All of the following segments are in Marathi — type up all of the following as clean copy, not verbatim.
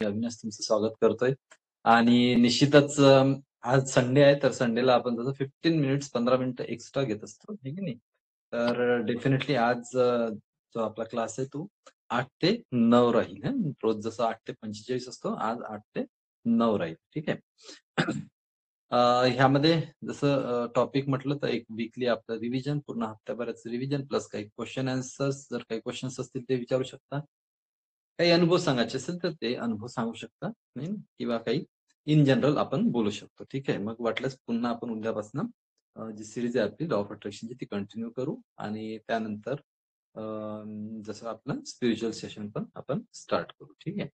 अविनाश तुमचं स्वागत करतोय आणि निश्चितच आज संडे आहे तर संडेला आपण जसं 15 मिनिट्स 15 मिनिटं एक्स्ट्रा घेत असतो, हे की नाही? तर डेफिनेटली आज जो आपला क्लास आहे तो 8 ते 9 राहील हं. रोज जसं 8 ते 45 असतो, आज 8 ते 9 राहील. ठीक आहे. अ, ह्यामध्ये जसं टॉपिक म्हटलं तर एक वीकली आपलं रिव्हिजन, पूर्ण हप्त्याभराचं रिव्हिजन प्लस काही क्वेशन आन्सर्स, जर काही क्वेशन्स असतील ते विचारू शकता. काही अनुभव सांगायचे असेल तर ते अनुभव सांगू शकता नाही ना? किंवा काही इन जनरल आपण बोलू शकतो. ठीक आहे. मग वाटल्यास पुन्हा आपण उद्यापासून जी सीरीज आहे आपली लॉ ऑफ अट्रॅक्शनची ती कंटिन्यू करू आणि त्यानंतर अ, जसं आपलं स्पिरिच्युअल सेशन पण आपण स्टार्ट करू. ठीक आहे.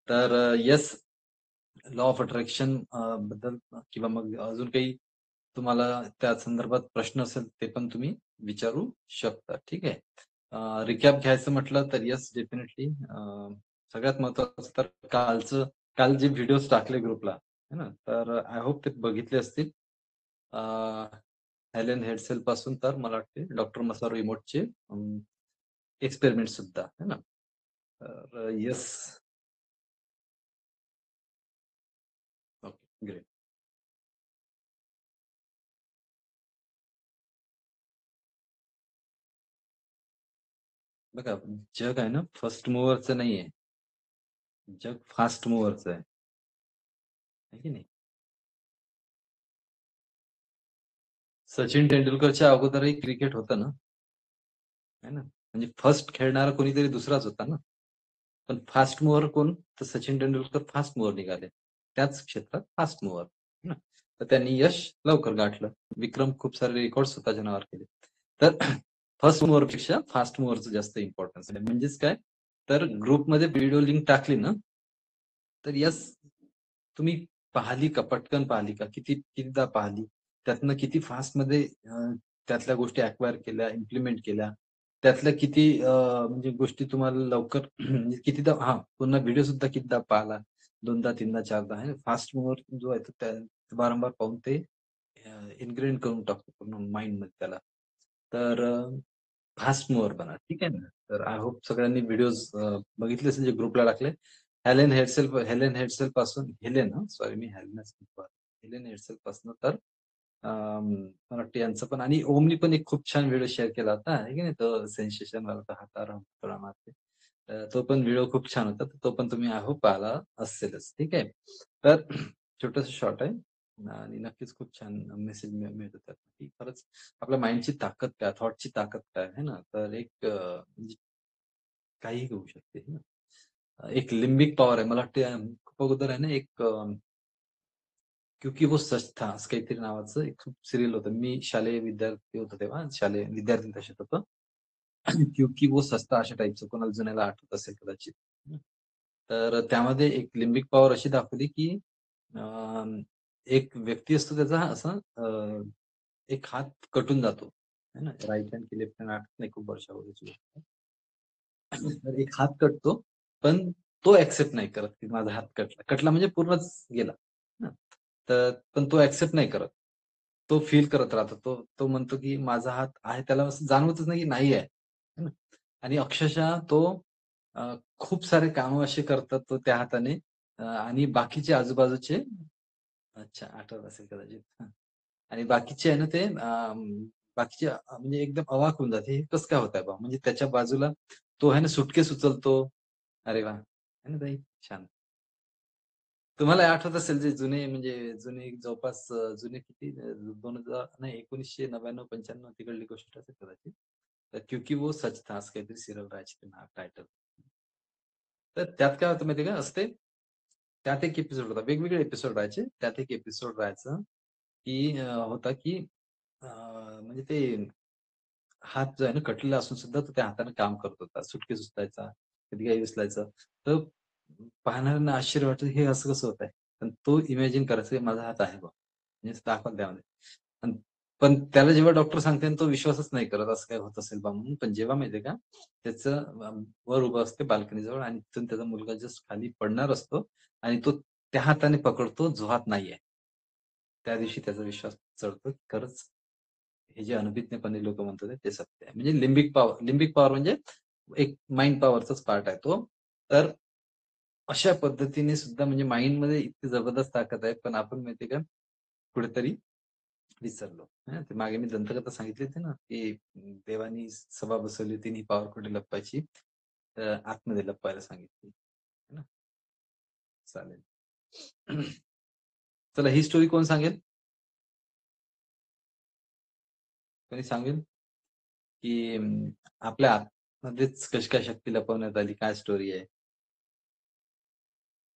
तर येस, लॉ ऑफ अट्रॅक्शन बद्दल किंवा मग अजून काही तुम्हाला त्या संदर्भात प्रश्न असेल ते पण तुम्ही विचारू शकता. ठीक आहे. रिकॅप घ्यायचं म्हटलं तर येस डेफिनेटली सगळ्यात महत्वाचं तर काल जे व्हिडिओज टाकले ग्रुपला है ना, तर आय होप ते बघितले असतील. हेलेन हेडसेल पासून तर मला वाटते डॉक्टर मसारो इमोटचे एक्सपेरिमेंट सुद्धा है ना. तर येस. Okay, great. बघा, जग आहे ना फर्स्ट मूव्हरचं नाहीये. जग फास्ट मूव्हरचं आहे. है की नाही? सचिन तेंडुलकरच्या अगोदरही क्रिकेट होतं ना, है ना? म्हणजे फर्स्ट खेळणारा कोणीतरी दुसराच होता ना. पण फास्ट मूव्हर कोण? तर सचिन तेंडुलकर फास्ट मूव्हर निघाले. त्याच क्षेत्रात फास्ट मूव्हर, है ना? तर त्यांनी यश लवकर गाठलं. विक्रम खूप सारे रेकॉर्ड्स स्वतःच्या नावावर केले. तर फर्स्ट मूव्हरपेक्षा फास्ट मूव्हरचं जास्त इम्पॉर्टन्स आहे. म्हणजेच काय? तर ग्रुपमध्ये व्हिडिओ लिंक टाकली ना, तर येस, तुम्ही पाहिली का? पटकन पाहिली का? कितीदा पाहिली? त्यातनं किती फास्टमध्ये त्यातल्या गोष्टी अॅक्वायर केल्या, इम्प्लिमेंट केल्या. त्यातल्या किती म्हणजे गोष्टी तुम्हाला लवकर म्हणजे कितीदा पुन्हा व्हिडिओ सुद्धा कितीदा पाहिला. 2दा, 3दा, 4दा आहे. फास्ट मूव्हर जो आहे तो त्या वारंवार पाहून ते इन्ग्रेन करून टाकतो पूर्ण माइंडमध्ये त्याला. तर फास्ट मूव्हर बना. ठीक आहे ना? तर आय होप सगळ्यांनी व्हिडिओज बघितले असेल जे ग्रुपला टाकले. हेलेन हेडसेल पासून सॉरी मी हेलेनच म्हणतो. हेलेन हेडसेल पासून तर मला वाटतं यांचं पण आणि ओमनी पण एक खूप छान व्हिडिओ शेअर केला होता, आहे की नाही? तो सेन्सेशन वाला होता, हातावर हातोडा मारते. तो पण व्हिडिओ खूप छान होता. तो पण तुम्ही आय होप पाहिला असेलच. ठीक आहे. तर छोटंसं शॉर्ट आहे आणि नक्कीच खूप छान मेसेज मिळतो त्यातून, की खरंच आपल्या माइंडची ताकद काय, थॉटची ताकद काय आहे ना? तर एक म्हणजे काहीही होऊ शकते. है ना? एक लिम्बिक पॉवर आहे. मला वाटते खूप अगोदर आहे ना एक क्योंकि वो सच था असं काहीतरी नावाचं एक सीरियल होतं. मी शालेय विद्यार्थी होतो तेव्हा, शालेय विद्यार्थी दशेत होतो. क्योंकि वो सच था अशा टाइपचं कोणाला जुन्याला आठवत असेल कदाचित. तर त्यामध्ये एक लिम्बिक पॉवर अशी दाखवली, की अ, एक व्यक्ती असतो त्याचा असा एक हात कटून जातो. है ना? राइट हँड की लेफ्ट हँड आठवत नाही, खूप वर्ष अगोदरची गोष्ट आहे. तर एक हात कटतो, पण तो एक्सेप्ट नाही करत, की माझा हात कटला. कटला म्हणजे पूर्णच गेला. हं. तर पण तो एक्सेप्ट नाही करत. तो फील करत राहतो. तो तो म्हणतो, की माझा हात आहे. त्याला असं जाणवतच नाही, की नाही आहे. है ना? आणि अक्षरशः तो खूप सारे कामं असे करतात तो त्या हाताने आणि बाकीचे आजूबाजूचे अच्छा, आठवत असेल कदाचित. हां. आणि बाकीचे आहे ना ते बाकीचे म्हणजे एकदम अवाक होऊन जाते. हे कसं काय होतंय बा? म्हणजे त्याच्या बाजूला तो आहे ना सुटकेस उचलतो. अरे वाह! आहे ना ताई? छान. तुम्हाला आठवत असेल जे जुने म्हणजे जुने जवळपास जुने किती 2000 नाही 1999-95 तिकडली गोष्ट असेल कदाचित. तर क्योंकि वो सच था असं काहीतरी सीरियल राहायची ते नाव टायटल. तर त्यात काय होतं माहिती आहे का? असते त्यात एक एपिसोड होता. वेगवेगळे एपिसोड राहायचे. त्यात एक एपिसोड राहायचं, की होता की म्हणजे ते हात जो आहे ना कटलेला असून सुद्धा तो त्या हाताने काम करत होता. सुटकेस उचलायचा, कधी काही उचलायचं. तर पाहणाऱ्यांना आश्चर्य वाटतं, हे असं कसं होतंय? पण तो इमॅजिन करायचा, की माझा हात आहे बा. म्हणजे दाखवत त्यामध्ये. अन् पण त्याला जेव्हा डॉक्टर सांगते आणि तो विश्वासच नाही करत, असं काय होत असेल बा म्हणून. पण जेव्हा माहिती का, त्याचं वर उभं असते बाल्कनीजवळ आणि तिथून त्याचा मुलगा जस्ट खाली पडणार असतो आणि तो त्या हाताने पकडतो जो हात नाहीये. त्या दिवशी त्याचा विश्वास चढतो, की खरंच हे जे अनभिज्ञपणे लोकं म्हणतात ते सत्य आहे. म्हणजे लिंबिक पॉवर म्हणजे एक माइंड पॉवरचाच पार्ट आहे तो. तर अशा पद्धतीने सुद्धा म्हणजे माइंडमध्ये इतकी जबरदस्त ताकद आहे, पण आपण माहितीये का कुठेतरी विसरलो. हां, ते मागे मी दंतकथा सांगितली होती ना, की देवानी सभा बसवली होती आणि पॉवर कुठे लपवायची? आतमध्ये लपवायला सांगितली. है ना? चालेल. चला ही स्टोरी कोण सांगेल? कोणी सांगेल? की आपल्या आतमध्येच कशी काय शक्ती लपवण्यात आली? काय स्टोरी आहे?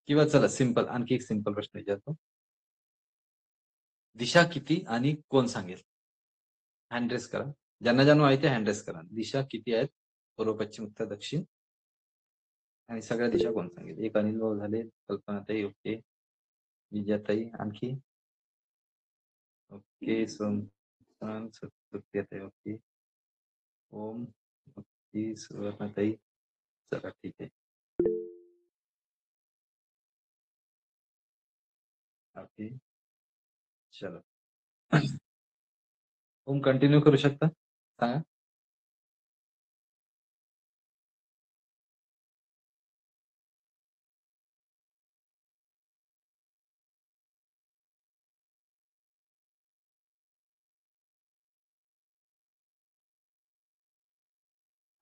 किंवा चला सिंपल आणखी एक सिंपल प्रश्न विचारतो. दिशा किती आणि कोण सांगेल? हँड रेज करा. ज्यांना माहिती आहे हँड रेज करा. दिशा किती आहेत? पूर्व, पश्चिम, उत्तर, दक्षिण आणि सगळ्या दिशा कोण सांगेल? एक अनिल भाऊ झाले, कल्पनाताई, ओके. विजयाताई, आणखी? ओके. सत्याताई, ओके. ओम, ओके. सुवर्णाताई. चला ठीक आहे. ओके. चलो. ओम कंटिन्यू करू शकता? सांगा.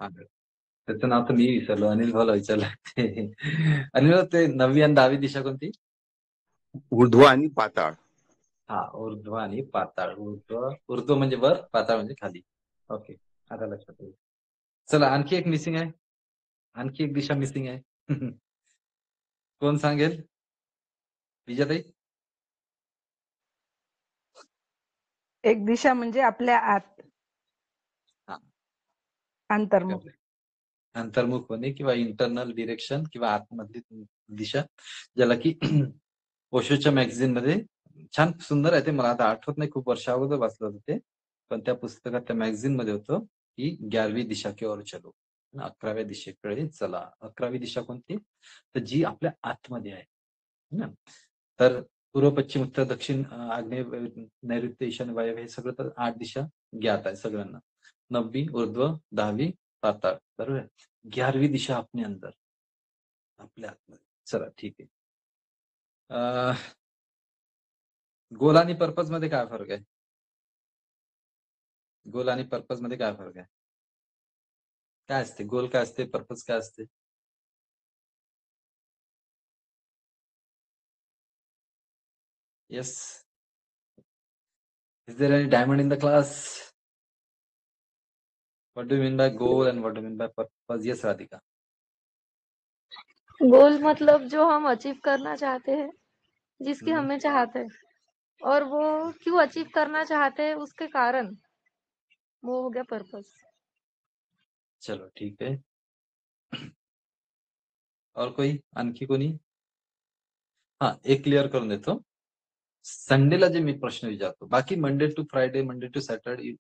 हां. त्याचं नाव तर मी विसरलो. अनिल भाऊला विचारलं. अनिल भाऊ ते 9वी आणि 10वी दिशा कोणती? ऊर्ध्व आणि पाताळ. हां, ऊर्ध्व आणि पाताळ. ऊर्ध्व म्हणजे वर, पाताळ म्हणजे खाली. ओके. आता लक्षात आलं. चला आणखी एक मिसिंग आहे. आणखी एक दिशा मिसिंग आहे. कोण सांगेल? विजयाताई? एक दिशा म्हणजे आपल्या आत, हां, अंतर्मुख. करेक्ट. अंतर्मुख होणे किंवा इंटरनल डिरेक्शन किंवा आतमधली दिशा, ज्याला की ओशोच्या मॅगझिनमध्ये छान सुंदर आहे ते. मला आता आठवत नाही, खूप वर्षा अगोदर वाचलं होतं ते. पण त्या पुस्तकात त्या मॅगझिनमध्ये होतं, की 11वी दिशा की ओर चलो. 11व्या दिशेकडे चला. 11वी दिशा कोणती? तर जी आपल्या आतमध्ये आहे. है ना? तर पूर्व, पश्चिम, उत्तर, दक्षिण, आग्नेय, नैऋत्य, ईशान्य, वायव्य हे सगळं तर 8 दिशा ज्ञात आहे सगळ्यांना. 9वी ऊर्ध्व, 10वी पाताळ. बरोबर आहे. 11वी दिशा अपने अंदर, आपल्या आतमध्ये. चला ठीक आहे. गोल आणि पर्पज मध्ये काय फरक आहे? गोल आणि पर्पज मध्ये काय फरक आहे? काय असते? गोल काय असते? पर्पज काय असते? Yes. Is there any diamond in the class? What do you mean by goal and what do you mean by purpose? Yes Radhika. Goal मतलब जो हम अचीव करना चाहते हैं, जिसकी हम्म, हमें चाहत है, और वो क्यों अचीव करना चाहते हैं उसके कारण, वो हो गया पर्पस. चलो ठीक आहे. और कोई? आणखी कोणी? हा, एक क्लिअर करून देतो. संडेला जे मी प्रश्न विचारतो, बाकी Monday to Friday, Monday to Saturday,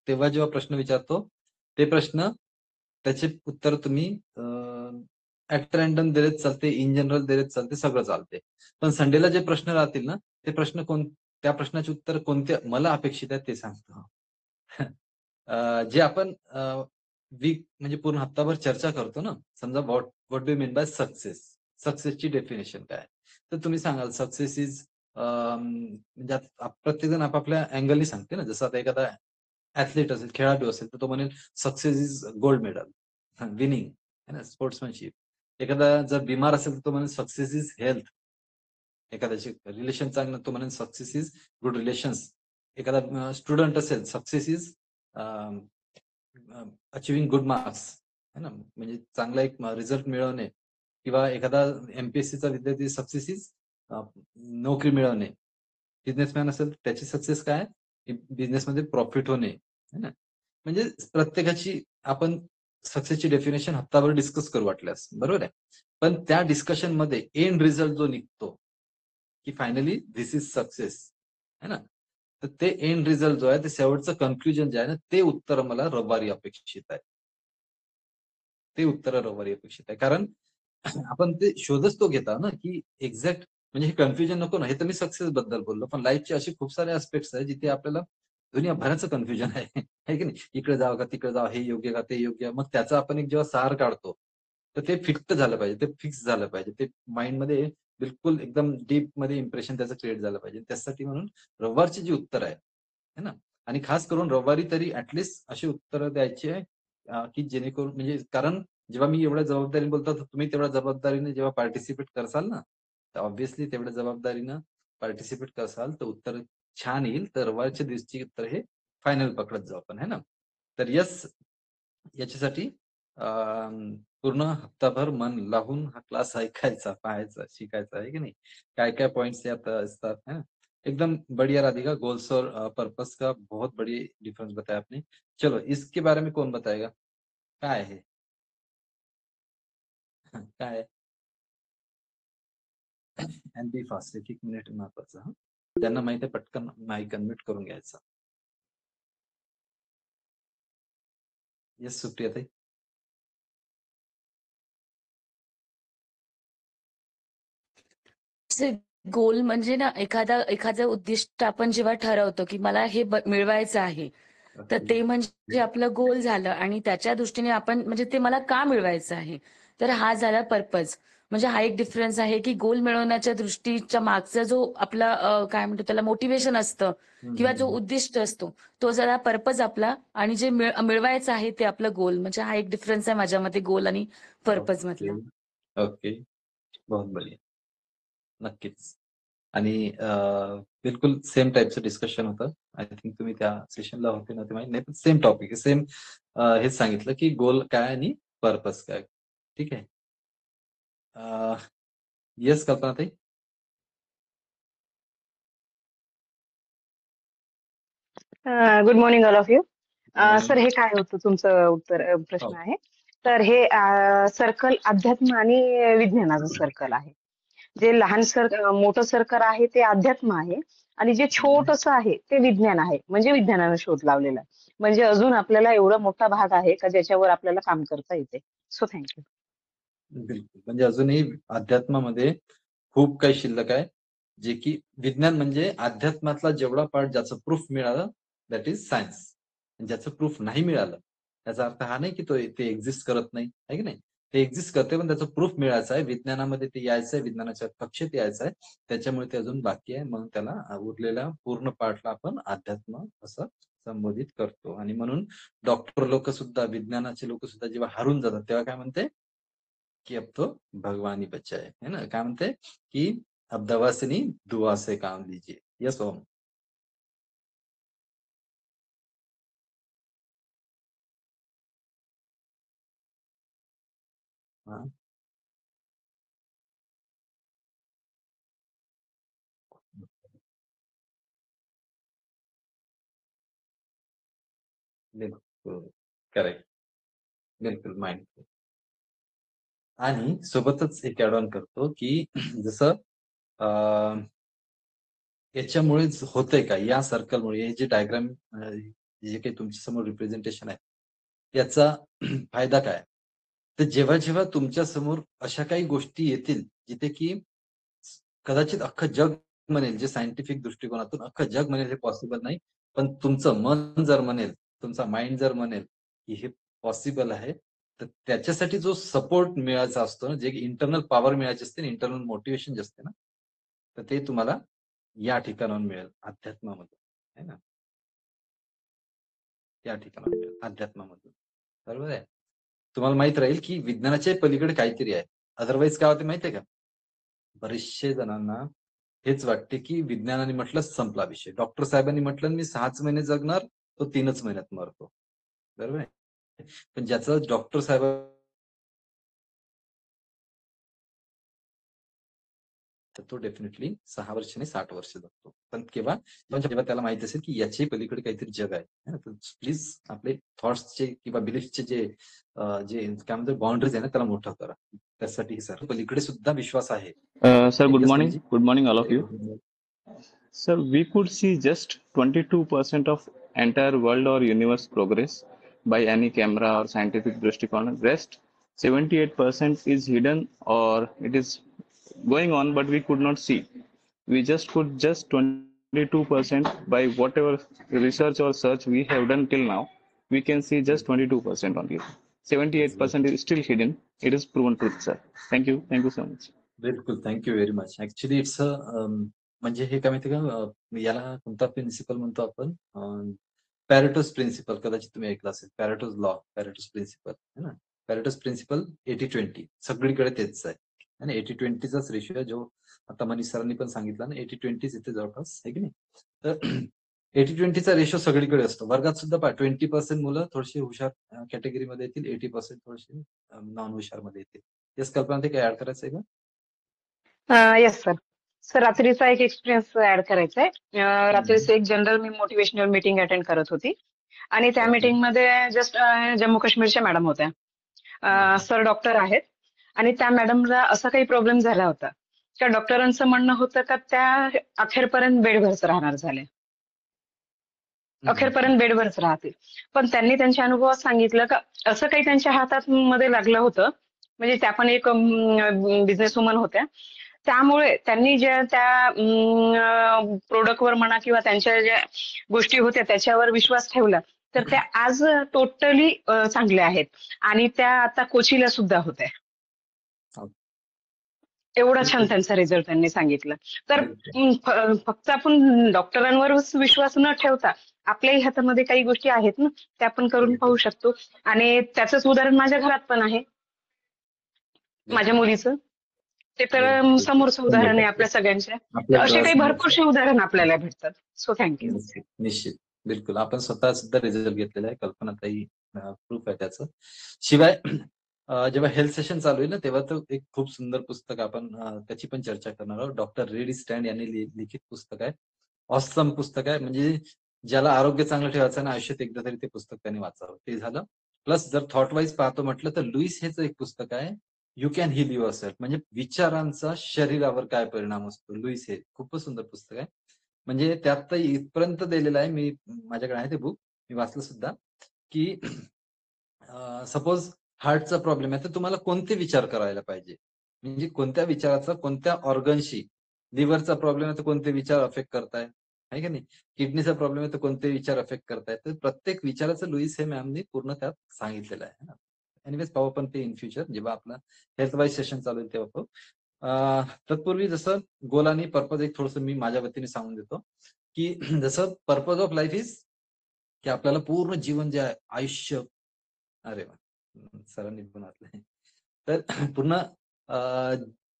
तेव्हा जेव्हा प्रश्न विचारतो, ते प्रश्न त्याचे उत्तर तुम्ही ऍट रॅन्डम दिलेत चालते, इन जनरल दिलेत चालते, सगळं चालते. पण संडेला जे प्रश्न राहतील ना, ते प्रश्न त्या प्रश्नाचे उत्तर कोणते मला अपेक्षित आहे ते सांगतो. जे आपण वीक म्हणजे पूर्ण हप्ताभर चर्चा करतो ना, समजा what do mean by success? सक्सेसची डेफिनेशन काय? तर तुम्ही सांगाल सक्सेस इज म्हणजे प्रत्येकजण आपापल्या अँगलनी सांगते ना. जसं आता एखादा ऍथलीट असेल, खेळाडू असेल, तर तो म्हणेल success is gold medal, winning, है ना, स्पोर्ट्समॅनशिप. एखादा जर बिमार असेल तर तो म्हणेल सक्सेस इज हेल्थ. एखाद्याचे रिलेशन चांगलं तो म्हणेल सक्सेस इज गुड रिलेशन्स. एखादा स्टुडंट असेल, success is achieving good marks, है ना, म्हणजे चांगला एक रिझल्ट मिळवणे. किंवा एखादा एमपीएससीचा विद्यार्थी सक्सेस इज नोकरी मिळवणे. बिझनेसमॅन असेल त्याची सक्सेस काय? बिझनेसमध्ये प्रॉफिट होणे, है ना. म्हणजे प्रत्येकाची आपण सक्सेसची डेफिनेशन हप्ताभर डिस्कस करू वाटल्यास, बरोबर आहे. पण त्या डिस्कशन मध्ये एंड रिझल्ट जो निघतो, की फायनली धिस इज सक्सेस, है ना. तर ते एंड रिझल्ट जो आहे, ते शेवटचं कन्क्लुजन जे आहे ना, ते उत्तर मला रविवारी अपेक्षित आहे. ते उत्तर रविवारी अपेक्षित आहे. कारण आपण ते शोधच तो घेता ना, की एक्झॅक्ट म्हणजे हे कन्फ्युजन नको ना. हे तर मी सक्सेस बद्दल बोललो, पण लाईफचे असे खूप सारे ऍस्पेक्ट्स आहेत जिथे आपल्याला दुनियाभराचं कन्फ्युजन आहे. है की नाही? इकडे जावं का तिकडे जावं, हे योग्य का ते योग्य? मग त्याचा आपण एक जेव्हा सार काढतो, तर ते फिक्ट झालं पाहिजे, ते फिक्स झालं पाहिजे, ते माइंडमध्ये बिलकुल एकदम डीप मध्ये इम्प्रेशन त्याचं क्रिएट झालं पाहिजे. त्यासाठी म्हणून रविवारची जी उत्तर आहे है ना, आणि खास करून रविवारी तरी ऍटलिस्ट अशी उत्तरं द्यायची आहे की जेणेकरून म्हणजे कारण जेव्हा मी एवढ्या जबाबदारीने बोलतो तर तुम्ही तेवढ्या जबाबदारीने जेव्हा पार्टिसिपेट करसाल ना, तर ऑब्व्हियसली तेवढ्या जबाबदारीनं पार्टिसिपेट करसाल तर उत्तर छान येईल. तर रविवारच्या दिवशी उत्तर हे फायनल पकडत जाऊ आपण है ना. तर यस, याच्यासाठी पूर्ण हप्ताभर मन लावून हा क्लास ऐकायचा, पाहायचा, शिकायचा आहे की नाही, काय काय पॉइंट्स यात असतात है ना. एकदम बढ़िया राधिका, गोल्स और पर्पस का बहुत बड़ी डिफरेंस बताया आपने. चलो इसके बारे में कौन बताएगा, काय आहे काय आहे. अँड बी फास्ट, एक मिनिट महत्वाचं हा, त्यांना माहिती आहे पटकन माईक अनम्यूट करून घ्यायचा. येस सुप्रिया ताई. गोल म्हणजे ना एखादं उद्दिष्ट आपण जेव्हा ठरवतो की मला हे मिळवायचं आहे, तर ते म्हणजे आपलं गोल झालं आणि त्याच्या दृष्टीने आपण म्हणजे ते मला का मिळवायचं आहे, तर हा झाला पर्पज. म्हणजे हा एक डिफरन्स आहे की गोल मिळवण्याच्या दृष्टीच्या मागचा जो आपला काय म्हणतो त्याला मोटिवेशन असतं किंवा जो उद्दिष्ट असतो तो जरा पर्पज आपला, आणि जे मिळवायचं आहे ते आपलं गोल. म्हणजे हा एक डिफरन्स आहे माझ्या मते गोल आणि पर्पज मधला. ओके, बहुत बढिया, नक्कीच. आणि बिलकुल सेम टाईपचं डिस्कशन होतं. आय थिंक तुम्ही त्या सेशनला होते ना, ते माहिती नाही, पण सेम टॉपिक सेम हेच सांगितलं की गोल काय आणि पर्पज काय. ठीक आहे. येस कल्पना ताई. Good morning all of you. morning. Sir, हे काय होतं तुमचं उत्तर प्रश्न हो. आहे. तर हे सर्कल अध्यात्म आणि विज्ञानाचं सर्कल आहे. जे लहान मोठं सर्कल आहे ते अध्यात्म आहे आणि जे छोटंसं आहे ते विज्ञान आहे. म्हणजे विज्ञानानं शोध लावलेला आहे. म्हणजे अजून आपल्याला एवढा मोठा भाग आहे का ज्याच्यावर आपल्याला काम करता येते. So thank you. बिलकुल, म्हणजे अजूनही अध्यात्मामध्ये खूप काही शिल्लक आहे, जे की विज्ञान म्हणजे अध्यात्मातला जेवढा पार्ट ज्याचं प्रूफ मिळालं दॅट इज सायन्स. ज्याचं प्रूफ नाही मिळालं त्याचा अर्थ हा नाही की ते एक्झिस्ट करत नाही, आहे की नाही. ते एक्झिस्ट करते, पण त्याचं प्रूफ मिळायचं आहे, विज्ञानामध्ये ते यायचं आहे, विज्ञानाच्या कक्षेत यायचं आहे. त्याच्यामुळे ते अजून बाकी आहे. म्हणून त्याला उरलेल्या पूर्ण पार्टला आपण अध्यात्म असं संबोधित करतो. आणि म्हणून डॉक्टर लोक सुद्धा, विज्ञानाचे लोक सुद्धा जेव्हा हारून जातात तेव्हा काय म्हणते कि अब तो भगवान ही बचा है ना. काय म्हणते की अब दवा से नहीं दुआ से काम लीजिए. यस ओम. हाँ. बिलकुल करेक्ट. बिलकुल माइंड. आणि सोबतच एक ऍड ऑन करतो की जसं याच्यामुळेच होतंय का, या सर्कलमुळे हे जे डायग्राम जे काही तुमच्या समोर रिप्रेझेंटेशन आहे याचा फायदा काय. तर जेव्हा जेव्हा तुमच्या समोर अशा काही गोष्टी येतील जिथे की कदाचित अख्खं जग म्हणेल, जे सायंटिफिक दृष्टिकोनातून अख्खं जग म्हणेल हे पॉसिबल नाही, पण तुमचं मन जर म्हणेल, तुमचा माइंड जर म्हणेल की हे पॉसिबल आहे, तर त्याच्यासाठी जो सपोर्ट मिळायचा असतो ना, जे इंटरनल पॉवर मिळायची असते, इंटरनल मोटिवेशन जे असते ना, तर ते तुम्हाला या ठिकाणाहून मिळेल, अध्यात्मामधून, है ना. या ठिकाणाहून मिळेल, अध्यात्मामधून. बरोबर आहे. तुम्हाला माहित राहील की विज्ञानाच्या पलीकडे काहीतरी आहे. अदरवाईज काय होते माहितीये का, बरेचशे जणांना हेच वाटते की विज्ञानाने म्हटलं संपला विषय. डॉक्टर साहेबांनी म्हटलं मी 6च महिने जगणार, तो 3च महिन्यात मरतो. बरोबर आहे. पण ज्याचं डॉक्टर साहेब तर तो डेफिनेटली 6 वर्ष नाही 60 वर्ष जगतो. पण केव्हा, जेव्हा त्याला माहिती असेल की याच्या पलीकडे काहीतरी जग आहे. तर प्लीज आपले थॉट्सचे किंवा बिलीफचे जे काय म्हणतात बाउंड्रीज आहे ना, त्याला मोठं करा. त्यासाठी सर पलीकडे सुद्धा विश्वास आहे. Sir, good Yes, morning. Maniji. Good morning, all of Very you. good. Sir, we could see just 22% of entire world or universe progress by any camera or scientific drishtikon. Rest 78% is hidden or it is going on, but we could not see. We just could just 22% by whatever research or search we have done till now. We can see just 22% only. 78% is still hidden. It is proven truth, sir. Thank you. Thank you so much. बिलकुल. Thank you very much. Actually it's म्हणजे हे काय माहिती का याला कोणता प्रिन्सिपल म्हणतो आपण पॅरेटोस प्रिन्सिपल कदाचित तुम्ही ऐकलं असेल. पॅरेटोस लॉ, पॅरेटोस प्रिन्सिपल है ना. पॅरेटोस प्रिन्सिपल 80-20 सगळीकडे तेच आहे. आणि 80-20चाच रेशिओ आहे जो आता मनीष सरांनी पण सांगितला ना 80-20 इथे जवळपास आहे की नाही. तर 80-20चा रेशो सगळीकडे असतो. वर्गात सुद्धा पहा 20% मुलं थोडीशी हुशार कॅटेगरीमध्ये येतील, 80% थोडीशी नॉन हुशार मध्ये येतील. येस कल्पना, ते काय ऍड करायचं आहे का? Yes sir. सर रात्रीचा एक एक्सपिरियन्स ऍड करायचा आहे. रात्रीचं एक जनरल मी मोटिवेशनल मीटिंग अटेंड करत होती आणि त्या Okay. मीटिंगमध्ये जस्ट जम्मू काश्मीरच्या मॅडम होत्या. सर डॉक्टर आहेत आणि त्या मॅडमला असा काही प्रॉब्लेम झाला होता. त्या डॉक्टरांचं म्हणणं होतं का त्या अखेरपर्यंत बेडवरच राहणार झाल्या. अखेरपर्यंत बेडवरच राहतील. पण त्यांनी त्यांच्या अनुभवात सांगितलं का असं काही त्यांच्या हातात मध्ये लागलं होतं. म्हणजे त्या पण एक बिझनेस वुमन होत्या. त्यामुळे त्यांनी ज्या त्या प्रोडक्टवर म्हणा किंवा त्यांच्या ज्या गोष्टी होत्या त्याच्यावर विश्वास ठेवला तर त्या आज टोटली चांगल्या आहेत आणि त्या आता कोचीला सुद्धा होत्या. एवढा छान त्यांचा रिझल्ट त्यांनी सांगितलं. तर फक्त आपण डॉक्टरांवरच विश्वास न ठेवता आपल्याही हातामध्ये काही गोष्टी आहेत ना त्या आपण करून पाहू शकतो. आणि त्याचंच उदाहरण माझ्या घरात पण आहे माझ्या मुलीचं. ते तर समोरचं उदाहरण आहे आपल्या सगळ्यांच्या. असे काही भरपूरसे उदाहरण आपल्याला भेटतात. So thank you. निश्चित. बिलकुल. आपण स्वतः सुद्धा रिझल्ट घेतलेला आहे. कल्पनाताई प्रूफ आहे त्याचं. शिवाय जेव्हा हेल्थ सेशन चालू आहे ना तेव्हा तर एक खूप सुंदर पुस्तक आपण त्याची पण चर्चा करणार आहोत. डॉक्टर रेडी स्टँड यांनी लिखित पुस्तक आहे. ऑसम पुस्तक आहे. म्हणजे ज्याला आरोग्य चांगलं ठेवायचं ना आयुष्यात एकदा तरी ते पुस्तक त्यांनी वाचावं. ते झालं. प्लस जर थॉट वाईज पाहतो म्हटलं तर लुईस हेच एक पुस्तक आहे. You can heal yourself. म्हणजे विचारांचा शरीरावर काय परिणाम असतो. लुईस हे खूपच सुंदर पुस्तक आहे. म्हणजे त्यात तर इथपर्यंत दिलेलं आहे. मी माझ्याकडे आहे ते बुक. मी वाचलं सुद्धा की सपोज हार्टचा प्रॉब्लेम आहे तर तुम्हाला कोणते विचार करायला पाहिजे. म्हणजे कोणत्या विचाराचा कोणत्या ऑर्गनशी. लिव्हरचा प्रॉब्लेम आहे तर कोणते विचार अफेक्ट करताय आहे का नाही. किडनीचा प्रॉब्लेम आहे तर कोणते विचार अफेक्ट करतायत. तर प्रत्येक विचाराचं लुईस हे मॅमनी पूर्ण त्यात सांगितलेलं आहे. एनिवेज पाहू आपण ते इन फ्युचर जेव्हा आपला हेल्थ वाईज सेशन चालू आहे तेव्हा पाहू. तत्पूर्वी जसं गोल आणि पर्पज एक थोडंसं मी माझ्या वतीने सांगून देतो की जसं पर्पज ऑफ लाईफ इज की आपल्याला पूर्ण जीवन जे आहे आयुष्य. अरे वा, सरांनी पण वाचलंय. तर पूर्ण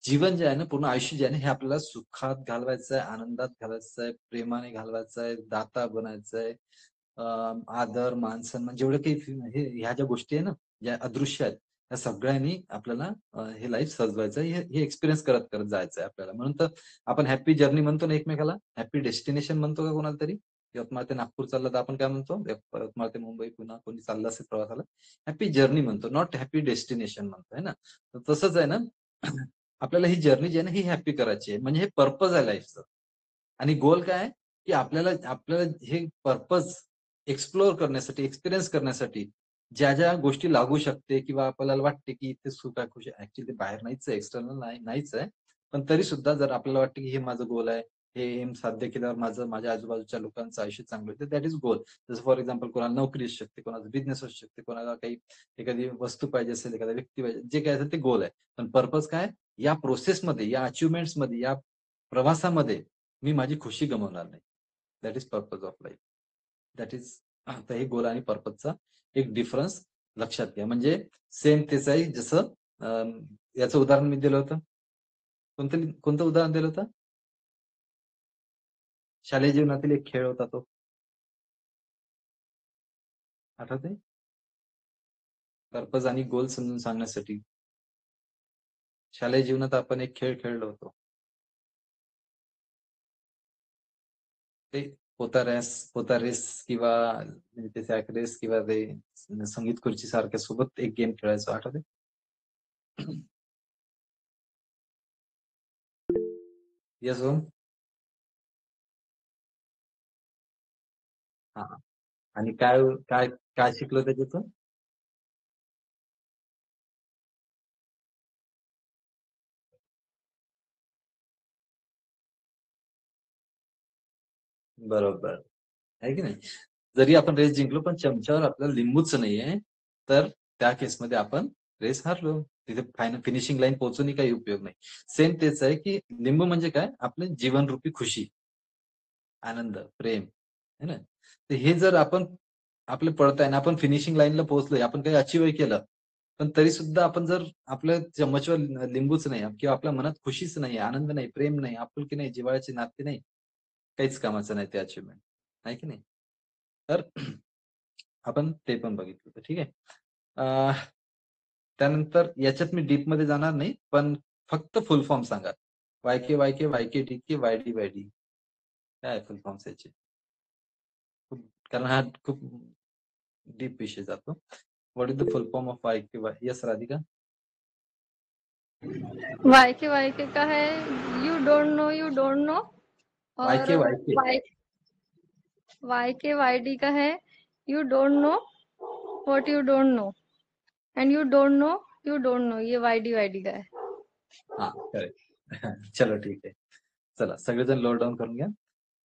जीवन जे आहे ना पूर्ण आयुष्य जे आहे ना हे आपल्याला सुखात घालवायचं आहे, आनंदात घालवायचं आहे, प्रेमाने घालवायचं आहे, दाता बनायचं आहे. आदर मान सन्मान जेवढे काही ह्या ज्या गोष्टी आहे ना ज्या अदृश्य आहेत त्या सगळ्यांनी आपल्याला हे लाईफ सजवायचं आहे. हे एक्सपिरियन्स करत करत जायचं आहे आपल्याला. म्हणून तर आपण हॅपी जर्नी म्हणतो ना एकमेकाला. हॅपी डेस्टिनेशन म्हणतो का कोणाला तरी. यवतमाळ ते नागपूर चाललं तर आपण काय म्हणतो. यवतमाळ ते मुंबई पुन्हा कोणी चाललं असेल प्रवासाला हॅपी जर्नी म्हणतो. नॉट हॅपी डेस्टिनेशन म्हणतो है ना. तसंच आहे ना आपल्याला ही जर्नी जी आहे ना ही हॅपी करायची आहे. म्हणजे हे पर्पज आहे लाईफचं. आणि गोल काय आहे की आपल्याला हे पर्पज एक्सप्लोअर करण्यासाठी एक्सपिरियन्स करण्यासाठी ज्या ज्या गोष्टी लागू शकते किंवा आपल्याला वाटते की इथे सुख आहे खुशी ऍक्च्युली बाहेर नाहीच आहे एक्सटर्नल नाहीच आहे. पण तरी सुद्धा जर आपल्याला वाटतं की हे माझं गोल आहे हे एम साध्य केल्यावर माझ्या आजूबाजूच्या लोकांचं आयुष्य चांगलं होतं दॅट इज गोल. जसं फॉर एक्झाम्पल कोणाला नोकरी असू शकते, कोणाचा बिझनेस असू शकते, कोणाला काही एखादी वस्तू पाहिजे असेल, एखादा व्यक्ती पाहिजे, जे काय असेल ते गोल आहे. पण पर्पज काय या प्रोसेसमध्ये या अचिव्हमेंट्समध्ये या प्रवासामध्ये मी माझी खुशी गमावणार नाही. That is purpose of life. That is आता हे गोल आणि पर्पजचा एक डिफरन्स लक्षात घ्या. म्हणजे सेम तेच आहे जसं याचं उदाहरण मी दिलं होतं. कोणतं उदाहरण दिलं होतं. शालेय जीवनातील एक खेळ होता तो आठवते. पर्पज आणि गोल समजून सांगण्यासाठी शालेय जीवनात आपण एक खेळ खेळलो होतो. ते पोता रेस किंवा ते सॅक रेस किंवा ते संगीत खुर्ची सारख्या सोबत एक गेम खेळायचो आठवते. येस ओम. हा आणि काय काय काय शिकलो त्याच्यातून. बरोबर आहे की नाही. जरी आपण रेस जिंकलो पण चमच्यावर आपल्याला लिंबूच नाहीये तर त्या केसमध्ये आपण रेस हारलो. तिथे फायनल फिनिशिंग लाईन पोहोचूनही काही उपयोग नाही. सेम तेच आहे की लिंबू म्हणजे काय, आपलं जीवनरूपी खुशी, आनंद, प्रेम, है ना. तर हे जर आपण आपलं पळत आहे ना, आपण फिनिशिंग लाईनला पोहोचलोय, आपण काही अचीव्ह केलं, पण तरी सुद्धा आपण जर आपल्या चम्मचवर लिंबूच नाही किंवा आपल्या मनात खुशीच नाही, आनंद नाही, प्रेम नाही, आपुलकी नाही, जिव्हाळ्याची नाते नाही, काहीच कामाचं नाही ते अचिव्हमेंट, आहे की नाही. तर आपण ते पण बघितलं होतं. ठीक आहे. त्यानंतर याच्यात मी डीप मध्ये जाणार नाही, पण फक्त फुल फॉर्म सांगा. वायके वायके वायके टीके वायडी वायडी, काय फुल फॉर्म्स याचे, कारण हा खूप डीप विषय जातो. What is the full form of YK Y? Yes Radhika. YK का है यू डोंट नो, और वायके वायके वायके वायडी का है you don't know what you don't no, end you don't no ये वायडी का है. हा करेक्ट. चलो ठीक आहे. चला सगळेजण लो डाऊन करून घ्या.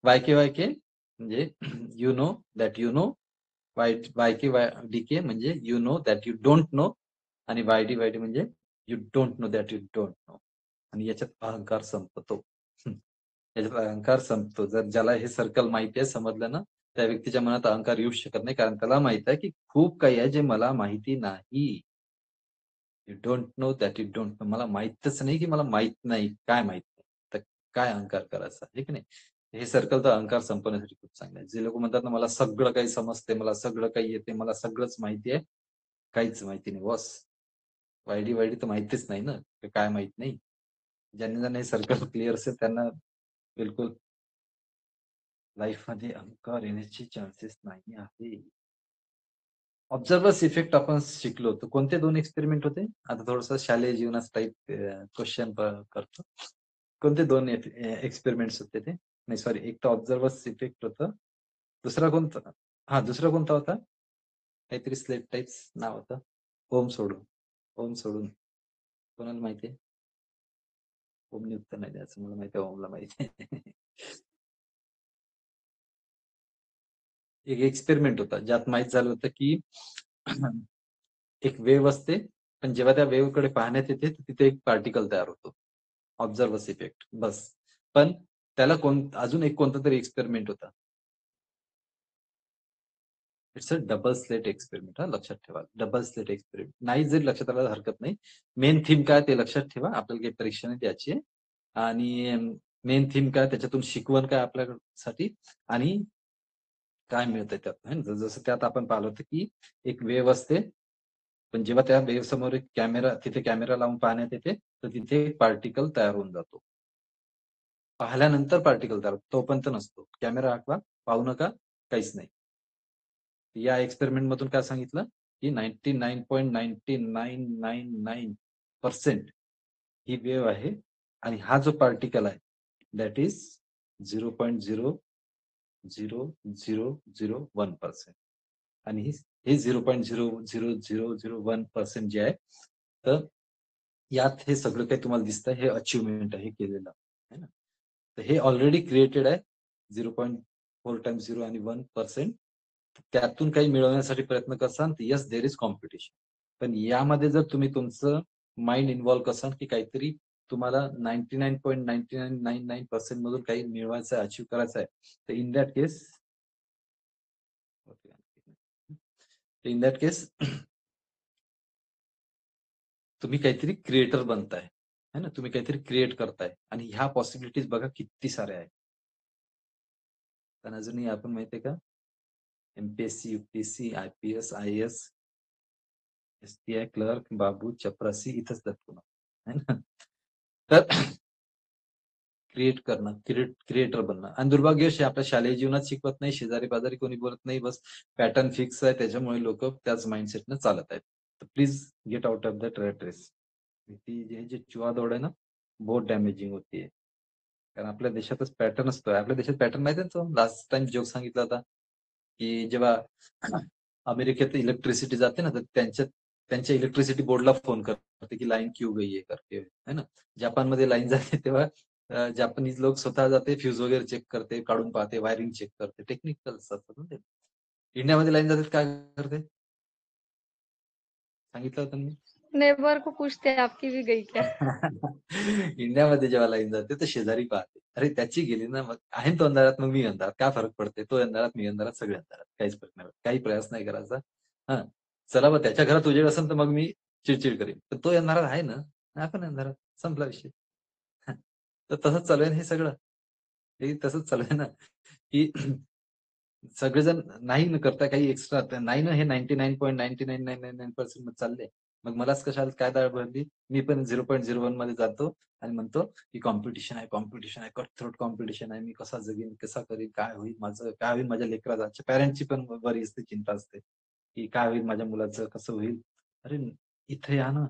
वायके वायके म्हणजे you know that you know, YK DK म्हणजे you know that you don't know, आणि वायडी वायडी म्हणजे you don't know that you don't know. आणि याच्यात अहंकार संपतो. याच्यात अहंकार संपतो. जर ज्याला हे सर्कल माहिती आहे, समजलं ना, त्या व्यक्तीच्या मनात अहंकार येऊ शकत नाही, कारण त्याला माहित आहे की खूप काही आहे जे मला माहिती नाही. You don't know that you don't no, मला माहितच नाही की मला माहित नाही, काय माहित नाही, तर काय अहंकार करायचा, हे की नाही. हे सर्कल तर अहंकार संपवण्यासाठी खूप चांगलं आहे. जे लोक म्हणतात ना, मला सगळं काही समजते, मला सगळं काही येते, मला सगळंच माहिती आहे, काहीच माहिती नाही बॉस. वायडी वायडी तर माहितीच नाही ना, काय माहित नाही. ज्यांना हे सर्कल क्लिअर असेल त्यांना बिलकुल लाईफ मध्ये अहंकार येण्याची चान्सेस नाही आहे. ऑब्झर्वर्स इफेक्ट आपण शिकलो होतो. कोणते 2 एक्सपेरिमेंट होते? आता थोडंसं शालेय जीवनात टाईप क्वेश्चन करतो. कोणते 2 एक्सपेरिमेंट्स होते ते? नाही सॉरी, एक तर ऑब्झर्वर्स इफेक्ट होतं. दुसरा कोणता? हा, दुसरा कोणता होता? काहीतरी स्लेट टाइप्स नाव होतं. ओम सोडून. कोणाला माहिती आहे? ओमने उत्तर नाही द्यायचं, मला माहिती आहे, ओमला माहिती आहे. एक एक्सपेरिमेंट होता ज्यात माहित झालं होतं की एक वेव्ह असते, पण जेव्हा त्या वेव्ह कडे पाहण्यात येते तिथे एक पार्टिकल तयार होतो. ऑब्झर्वर्स इफेक्ट बस. पण त्याला अजून एक कोणता तरी एक्सपेरिमेंट होता. It's a double slit experiment. हा, लक्षात ठेवा, डबल स्लेट एक्सपेरिमेंट. नाही जरी लक्षात आलं हरकत नाही. मेन थीम काय ते लक्षात ठेवा, आपल्याला काही परीक्षा नाही द्यायची आहे. आणि मेन थीम काय, त्याच्यातून शिकवण काय आपल्यासाठी, आणि काय मिळतंय त्यात. जसं त्यात आपण पाहिलं होतं की एक वेव्ह असते, पण जेव्हा त्या वेव्ह समोर एक तिथे कॅमेरा लावून पाहण्यात येते, तर तिथे एक पार्टिकल तयार होऊन जातो. पाहिल्यानंतर पार्टिकल तयार होतो, तोपर्यंत नसतो. कॅमेरा हटवा, पाहू नका, काहीच नाही. या एक्सपेरिमेंट मधून काय सांगितलं की 99.9999% ही वेव्ह आहे, आणि हा जो पार्टिकल आहे दॅट इज 0.000001%. आणि हे 0.00001% जे आहे, तर यात हे सगळं काही तुम्हाला दिसतंय, हे अचिव्हमेंट आहे केलेलं, है ना. तर हे ऑलरेडी क्रिएटेड आहे 0.4 टाइम्स 0 आणि 1%. त्यातून काही मिळवण्यासाठी प्रयत्न करसाल तर यस देर इज कॉम्पिटिशन. पण यामध्ये जर तुम्ही तुमचं माइंड इन्व्हॉल्व करसाल की काहीतरी तुम्हाला 99.9999% मधून काही मिळवायचं आहे, अचीव्ह करायचं आहे, तर इन दॅट केस तुम्ही काहीतरी क्रिएटर बनताय, है ना, तुम्ही काहीतरी क्रिएट करताय, आणि ह्या पॉसिबिलिटीज बघा किती साऱ्या आहेत. पण अजूनही आपण माहितीये का, MPSC, UPSC, IPS, IAS, SBI clerk, बाबू चपरासी इथंच दाखवणार, है ना. तर क्रिएट करणं, क्रिएटर बनणं. आणि दुर्भाग्यश आपल्या शालेय जीवनात शिकवत नाही, शेजारी पाजारी कोणी बोलत नाही, बस पॅटर्न फिक्स आहे, त्याच्यामुळे लोक त्याच माइंडसेटनं चालत आहेत. तर please get out of that rat race. ती जे चुवादौड आहे ना, बहुत डॅमेजिंग होतीये. कारण आपल्या देशातच पॅटर्न असतो. आपल्या देशात पॅटर्न माहिती आहे ना, लास्ट टाइम जोक सांगितला होता की जेव्हा अमेरिकेत इलेक्ट्रिसिटी जाते ना, तर त्यांच्या इलेक्ट्रिसिटी बोर्डला फोन करते की लाईन क्यू गई आहे करते, है ना. जपानमध्ये लाईन जाते तेव्हा जापानीज लोक स्वतः जाते, फ्यूज वगैरे चेक करते, काढून पाहते, वायरिंग चेक करते, टेक्निकल असतात ना ते. इंडियामध्ये लाईन जाते काय करते, सांगितलं होतं मी. नेबर को पूछते हैं आपकी भी गई क्या? इंडियामध्ये जेव्हा लाईन जाते तर शेजारी पाहते. अरे त्याची गेली ना, मग आहे ना तो अंधारात, मग मी अंधारात. काय फरक पडते? तो अंधारात, मी अंधारात, सगळे अंधारात. काहीच फरक नाही पडत. काही प्रयास नाही करायचा. हां. चला मग त्याच्या घरात उजेड असेल तर मग मी चिडचिड करीन. पण तो अंधारात आहे ना, आपण अंधारात. संपला विषय. तर तसंच चालू आहे ना हे सगळं. हे तसंच चालू आहे ना, की सगळेजण नाही न करता काही एक्स्ट्रा नाही ना, हे 99.99999% मध्ये चाललंय. मग मलाच कशाला काय दाळ भरली? मी पण 0.01 मध्ये जातो आणि म्हणतो, की कॉम्पिटिशन आहे, कॉम्पिटिशन आहे, कट थ्रोट कॉम्पिटिशन आहे. मी कसा जगीन, कसा करीन, काय होईल माझं, काय होईल माझ्या लेकराचं? पॅरेंट्सची पण बरीच चिंता असते, की काय होईल माझ्या मुलाचं, कसं होईल? अरे इथे या ना.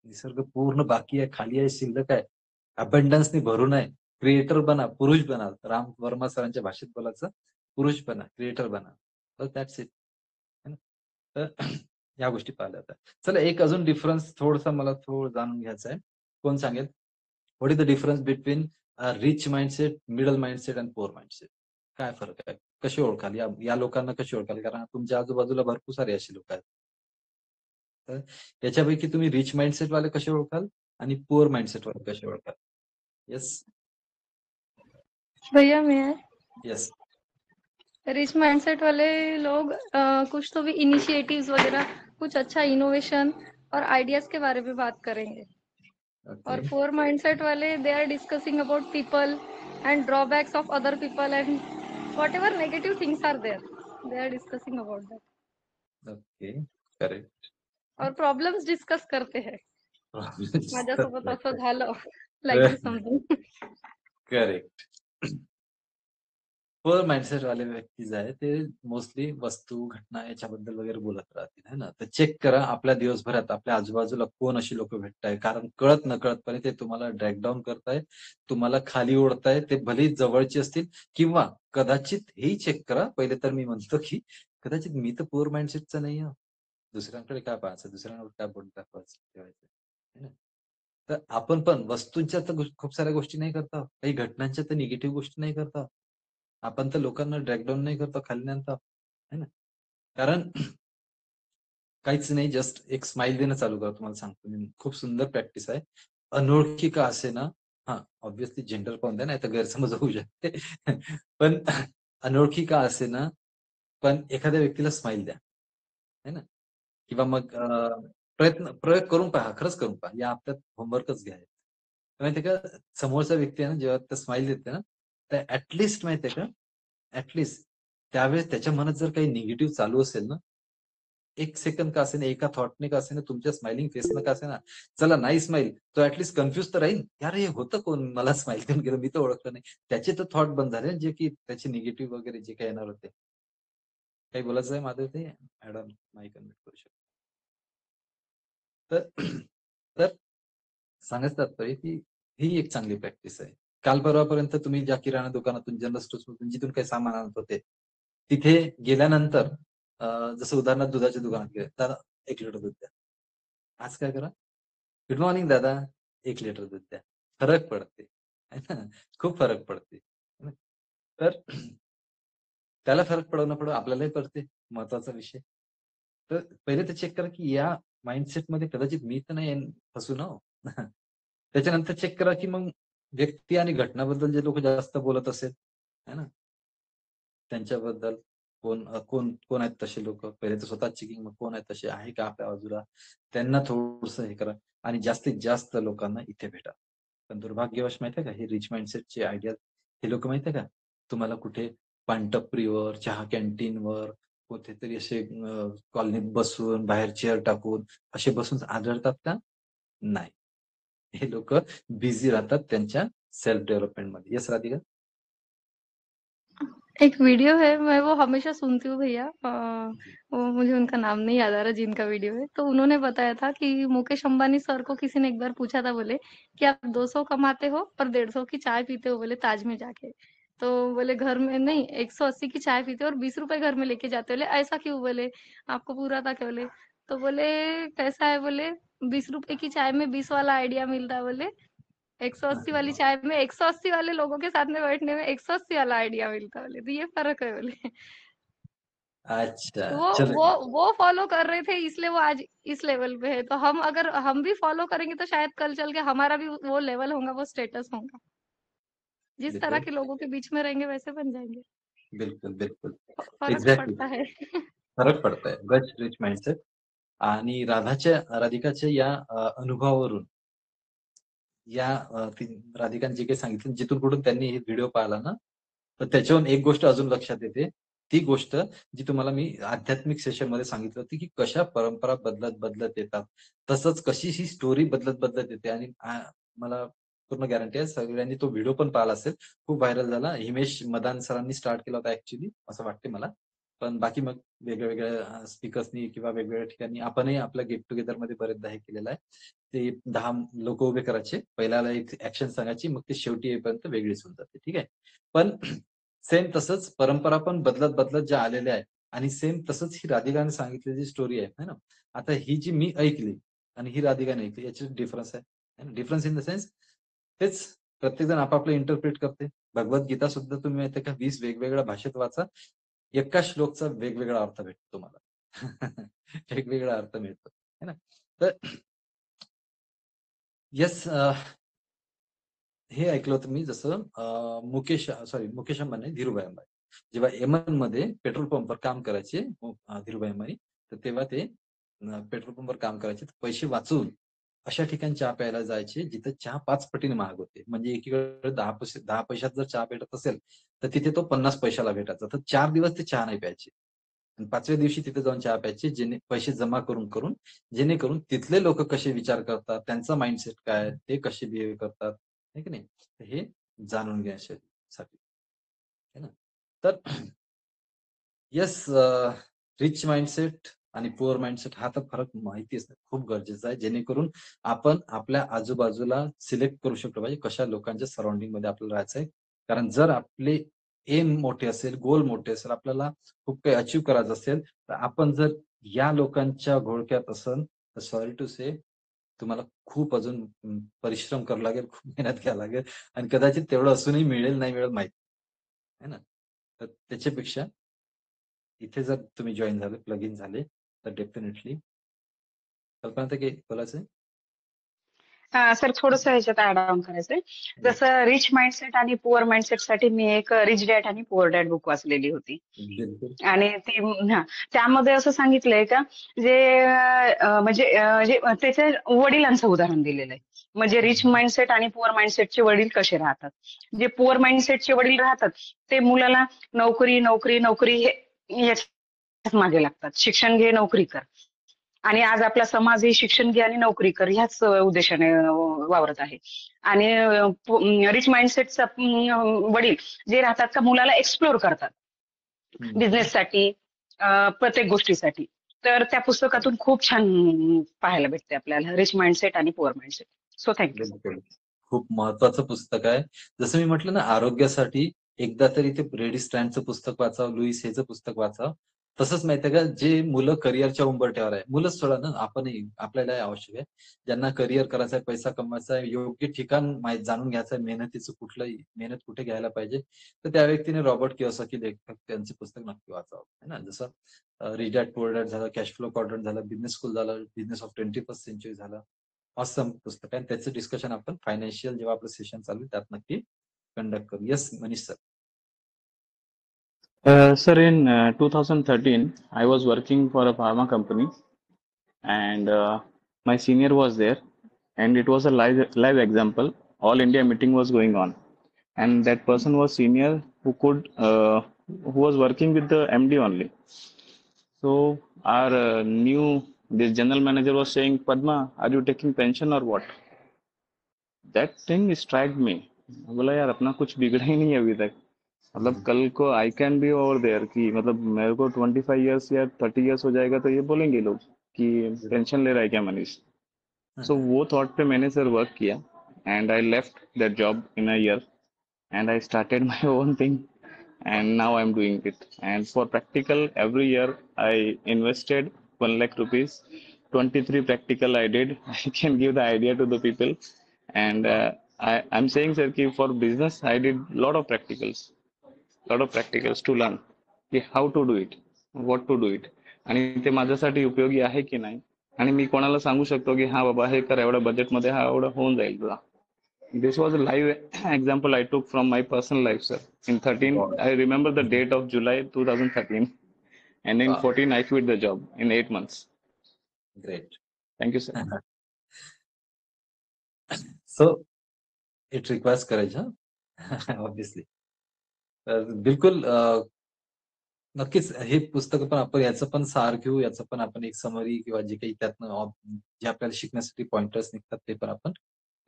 निसर्ग पूर्ण बाकी आहे, खाली आहे, शिल्लक आहे. अबंडन्सनी भरून आहे. क्रिएटर बना, पुरुष बना. राम वर्मा सरांच्या भाषेत बोलायचं, पुरुष बना, क्रिएटर बना. बस दॅट्स इट. तर या गोष्टी पाहिल्या जातात. चला एक अजून डिफरन्स थोडासा मला जाणून घ्यायचा आहे. कोण सांगेल? What is the difference between rich mindset, middle mindset and poor mindset? काय फरक आहे? कशी ओळखाल? या लोकांना कशी ओळखाल? कारण तुमच्या आजूबाजूला भरपूर सारे असे लोक आहेत. तर याच्यापैकी तुम्ही रिच माइंडसेट वाले कसे ओळखाल आणि पुअर माइंडसेट वाले कसे ओळखाल? येस, भैया मैं येस. रिच माइंडसेट वाले लोग कुछ तो भी इनिशिएटिव्स वगैरह कुछ अच्छा इनोवेशन और आइडियाज के बारे में बात करेंगे। और ओके. पुअर माइंडसेट वाले they are discussing about people and drawbacks of other people and whatever negative things are there they are discussing about that okay. Correct. और प्रॉब्लेम्स डिस्कस करते हैं माझ्यासोबत असं झालं like this something correct. Poor mindset वाले व्यक्ती जे आहे ते मोस्टली वस्तू, घटना याच्याबद्दल वगैरे बोलत राहतील, है ना. तर चेक करा आपल्या दिवसभरात आपल्या आजूबाजूला कोण अशी लोक भेटताय, कारण कळत नकळतपणे ते तुम्हाला ड्रॅग डाऊन करताय, तुम्हाला खाली ओढताय. ते भलेही जवळचे असतील किंवा कदाचित हेही चेक करा. पहिले तर मी म्हणतो, की कदाचित मी तर पुअर माइंडसेटचा नाही आहे. दुसऱ्यांकडे काय पाहायचं, दुसऱ्यांवर काय बोट दाखवायचं, ठेवायचं, है ना. तर आपण पण वस्तूंच्या तर खूप साऱ्या गोष्टी नाही करता, काही घटनांच्या तर निगेटिव्ह गोष्टी नाही करता. आपण तर लोकांना ड्रॅग डाऊन नाही करतो, खाली नाही आणतो, है ना. कारण काहीच नाही, जस्ट एक स्माइल देणं चालू करा. तुम्हाला सांगतो मी, खूप सुंदर प्रॅक्टिस आहे. अनोळखी का असेना, हां, ऑब्व्हियसली जेंडर पाहून द्या, नाहीतर गैरसमज होऊ शकते. पण अनोळखी का असेना, पण एखाद्या व्यक्तीला स्माइल द्या, है ना. किंवा मग प्रयोग करून पहा, खरंच करून पहा. या हप्त्यात होमवर्कच घ्या. माहितीये का, समोरचा व्यक्ती आहे ना, जेव्हा त्या स्माइल देते ना, तर ॲटलीस्ट माहितीये का, ॲटलीस्ट त्यावेळेस त्याच्या मनात जर काही निगेटिव्ह चालू असेल ना, 1 सेकंद का असेना, एका थॉटने का असेना, तुमच्या स्माइलिंग फेसनं का असेना, चला नाही स्माईल, तो ॲटलीस्ट कन्फ्यूज तर राहील. यार हे होतं कोण? मला स्माईल देऊन गेलं, मी तर ओळखलं नाही. त्याचे तर थॉट बंद झाले, जे की त्याचे निगेटिव्ह वगैरे जे काही येणार होते. काही बोलायचं आहे माधव ते? मॅडम माईक अनम्यूट करू शकतो. तर तर सांगायचं तात्पर्य, की ही एक चांगली प्रॅक्टिस आहे. काल परवापर्यंत तुम्ही ज्या किराणा दुकानातून, जनरल स्टोअर्समधून जिथून काही सामान आणत होते, तिथे गेल्यानंतर जसं उदाहरणार्थ दुधाच्या दुकानात गेले, "दादा 1 लिटर दूध द्या." आज काय करा, "गुड मॉर्निंग दादा, 1 लिटर दूध द्या." फरक पडते, है ना? खूप फरक पडते. है ना? तर त्याला फरक पडो न पडो आपल्यालाही कळते, महत्वाचा विषय. तर पहिले तर चेक करा, की या माइंडसेटमध्ये कदाचित मी तर नाही फसू ना हो. त्याच्यानंतर चेक करा, की मग व्यक्ती आणि घटनाबद्दल जे लोक जास्त बोलत असेल, है ना? त्यांच्याबद्दल कोण कोण आहेत तसे लोक? पहिले तर स्वतःच चेकिंग, मग कोण आहेत तसे, आहे का आपल्या बाजूला? त्यांना थोडंसं हे करा आणि जास्तीत जास्त लोकांना इथे भेटा. पण दुर्भाग्यवश माहिती का, हे रिच माइंडसेटचे आयडिया, हे लोक माहिती का, तुम्हाला कुठे पानटपरीवर, चहा कॅन्टीनवर, कुठेतरी असे कॉलनीत बसून, बाहेर चेअर टाकून असे बसून आढळतात का? नाही. हे लोक बिझी राहतात त्यांच्या सेल्फ डेव्हलपमेंटमध्ये. येस राधिका? एक वीडियो है, मैं वो हमेशा सुनती हूँ भैया। वो मुझे उनका नाम नहीं याद आ रहा जिनका वीडियो है। तो उन्होंने बताया था कि मुकेश अंबानी सर को किसी ने एक बार पूछा था, बोले कि आप 200 कमाते हो और 150 की चाय पीते हो, बोले ताज में जाके। तो बोले घर में नहीं, 180 की चाय पीते हो और 20 रुपए घर में लेके जाते हो। बोले ऐसा क्यों? बोले आपको पूरा था क्या? बोले तो बोले कैसा है, बोले 20 रुपए की चाय में 20 वाला आइडिया मिलता है। बोले 180 वाली चाय में 180 वाले लोगों के साथ में बैठने में 180 वाला आइडिया मिलता है। बोले तो ये फर्क है बोले। अच्छा, वो चलो वो वो फॉलो कर रहे थे इसलिए वो आज इस लेवल पे है। तो हम अगर हम भी फॉलो करेंगे तो शायद कल चल के हमारा भी वो लेवल होगा, वो स्टेटस होगा। जिस तरह बिल्कुल, के लोगों के बीच में रहेंगे वैसे बन जाएंगे। बिल्कुल, बिल्कुल. फर्क एक्झॅक्टली. पड़ता है। फरक पडतोय. रिच माइंडसेट आणि राधिकाच्या या अनुभवावरून राधिकाने जे काही सांगितलं, जिथून कुठून त्यांनी हे व्हिडिओ पाहिला ना, तर त्याच्यावरून एक गोष्ट अजून लक्षात येते. ती गोष्ट जी तुम्हाला मी आध्यात्मिक सेशनमध्ये सांगितली होती, की कशा परंपरा बदलत येतात. तसंच कशी ही स्टोरी बदलत येते आणि मला पूर्ण गॅरंटी आहे सगळ्यांनी तो व्हिडिओ पण पाहिला असेल. खूप व्हायरल झाला. हिमेश मदान सरांनी स्टार्ट केला होता ॲक्चुअली असं वाटते मला. पण बाकी मग वेगळ्या-वेगळ्या स्पीकर्सनी किंवा वेगवेगळ्या ठिकाणी आपणही आपल्या गेट टुगेदरमध्ये बरेचदा हे केलेलं आहे. ते 10 लोकं उभे करायचे. पहिल्याला एक ॲक्शन सांगायची, मग ते शेवटी येईपर्यंत वेगळीच होऊन जाते. ठीक आहे. पण सेम तसंच परंपरा पण बदलत ज्या आलेल्या आहेत आणि सेम तसंच ही राधिकाने सांगितलेली स्टोरी आहे, है ना. आता ही जी मी ऐकली आणि ही राधिकाने ऐकली याच्यात डिफरन्स आहे. है ना. डिफरन्स इन द सेन्स तेच प्रत्येकजण आपापलं इंटरप्रिट करते. भगवद्गीता सुद्धा तुम्ही माहिती आहे का 20 वेगवेगळ्या भाषेत वाचा. एका श्लोकचा वेगवेगळा अर्थ भेटतो तुम्हाला. वेगवेगळा अर्थ मिळतो. है ना. तर येस हे ऐकलं होतं मी जसं मुकेश अंबानी, धीरूभाई अंबानी. जेव्हा येमनमध्ये पेट्रोल पंपवर काम करायचे धीरूभाई अंबानी, तर तेव्हा ते पेट्रोल पंपवर काम करायचे. तर पैसे वाचवून अशा ठिकाणी चहा प्यायला जायचे, जिथे चहा 5 पटीने महाग होते. म्हणजे एकीकडे 10 पैशात जर चहा भेटत असेल, तर तिथे तो 50 पैशाला भेटायचा. तर 4 दिवस ते चहा नाही प्यायचे. आणि 5व्या दिवशी तिथे जाऊन चहा प्यायचे, पैसे जमा करून, जेणेकरून तिथले लोकं कसे विचार करतात, त्यांचा माइंडसेट काय, ते कसे बिहेव करतात, आहे की नाही? तर हे जाणून घेण्यासाठी है ना. तर येस रिच माइंडसेट आणि पुअर माइंडसेट हा तर फरक माहिती असणं खूप गरजेचं आहे. जेणेकरून आपण आपल्या आजूबाजूला सिलेक्ट करू शकलो पाहिजे, कशा लोकांच्या सराउंडिंगमध्ये आपल्याला राहायचंय. कारण जर आपले एम मोठे असेल, गोल मोठे असेल, आपल्याला खूप काही अचीव्ह करायचं असेल, तर आपण जर या लोकांच्या घोळक्यात असाल, तर सॉरी टू से तुम्हाला खूप अजून परिश्रम करावं लागेल, खूप मेहनत घ्यावी लागेल आणि कदाचित तेवढं असूनही मिळेल, नाही मिळेल माहीत आहे ना. तर त्याच्यापेक्षा इथे जर तुम्ही जॉइन झाले, प्लग इन झाले, तर डेफिनेटली कल्पना ताई काही बोलायचंय? सर थोडंसं ह्याच्यात ऍड ऑन करायचंय. जसं रिच माइंडसेट आणि पुअर माइंडसेट साठी मी एक रिच डॅड आणि पुअर डॅड बुक वाचलेली होती. बिलकुल. आणि ती त्यामध्ये असं सांगितलंय का जे जे त्याच्या वडिलांचं उदाहरण दिलेलं आहे. म्हणजे रिच माइंडसेट आणि पुअर माइंडसेटचे वडील कसे राहतात. जे पुअर माइंडसेटचे वडील राहतात ते मुलाला नोकरी नोकरी नोकरी हे याच्याच मागे लागतात. शिक्षण घे, नोकरी कर. आणि आज आपला समाज हे शिक्षण घे आणि नोकरी कर ह्याच उद्देशाने वावरत आहे. आणि रिच माइंडसेटचा वडील जे राहतात का मुलाला एक्सप्लोर करतात बिझनेससाठी, प्रत्येक गोष्टीसाठी. तर त्या पुस्तकातून खूप छान पाहायला भेटते आपल्याला रिच माइंडसेट आणि पुअर माइंडसेट. So thank you. बिलकुल. खूप महत्वाचं पुस्तक आहे. जसं मी म्हटलं ना, आरोग्यासाठी एकदा तरी ते रेडी स्टँडचं पुस्तक वाचावं, लुईस हेचं पुस्तक वाचावं. तसंच माहितीये का, जे मुलं करिअरच्या उंबरठ्यावर आहे, मुलंच सोडा ना, आपणही आपल्यालाही आवश्यक आहे. ज्यांना करिअर करायचं आहे, पैसा कमवायचा आहे, योग्य ठिकाण जाणून घ्यायचं आहे, मेहनत कुठे घ्यायला पाहिजे, तर त्या व्यक्तीने रॉबर्ट कियोसाकी लेखक त्यांचे पुस्तक नक्की वाचावं. है ना. जसं रिच डॅड पुअर डॅड झालं, कॅश फ्लो क्वाड्रंट झालं, बिझनेस स्कूल झालं, बिझनेस ऑफ 21st सेंचुरी झालं. ऑसम पुस्तक आहे आणि त्याचं डिस्कशन आपण फायनान्शियल जेव्हा आपलं सेशन चालू आहे त्यात नक्की कंडक्ट करू. Yes Manish sir. Sir, in 2013, I was working for a pharma company, and my senior was there, and it was a live example. All India meeting was going on, and that person was senior who was working with the MD only. So our this general manager was saying, Padma, are you taking pension or what? That thing struck me. बोला यार अपना कुछ बिगड़ा ही नहीं है अभी तक. मतलब कल को I can be over there कि मतलब मेरे को 25 इयर्स या 30 इयर्स हो जाएगा तो ये बोलेंगे लोग कि पेंशन ले रहा है क्या मनीष. सो वो थॉट पे मैंने सर वर्क किया, and I left that job in a year, and I started my own thing, and now I'm doing it. And for practical, every year I invested 1 lakh rupees. 23 practical I did. I can give the idea to the people. And I'm saying, sir, ki for business, I did lot of practicals to learn how to do it. What to do it, आणि ते माझ्यासाठी उपयोगी आहे की नाही, आणि मी कोणाला सांगू शकतो की हा बाबा हे कर, एवढ्या बजेटमध्ये हा एवढं होऊन जाईल तुला. This was a live example I took from my personal life, sir. In 13, Wow. I remember the date of July 2013, and in Wow. 14, I quit the job in 8 months. Great. Thank you, sir. So it requires courage, obviously. तर बिलकुल नक्कीच हे पुस्तक पण आपण याचं पण सार घेऊ, याचं पण आपण एक समरी किंवा जे काही त्यातनं जे आपल्याला शिकण्यासाठी पॉइंटर्स निघतात ते पण आपण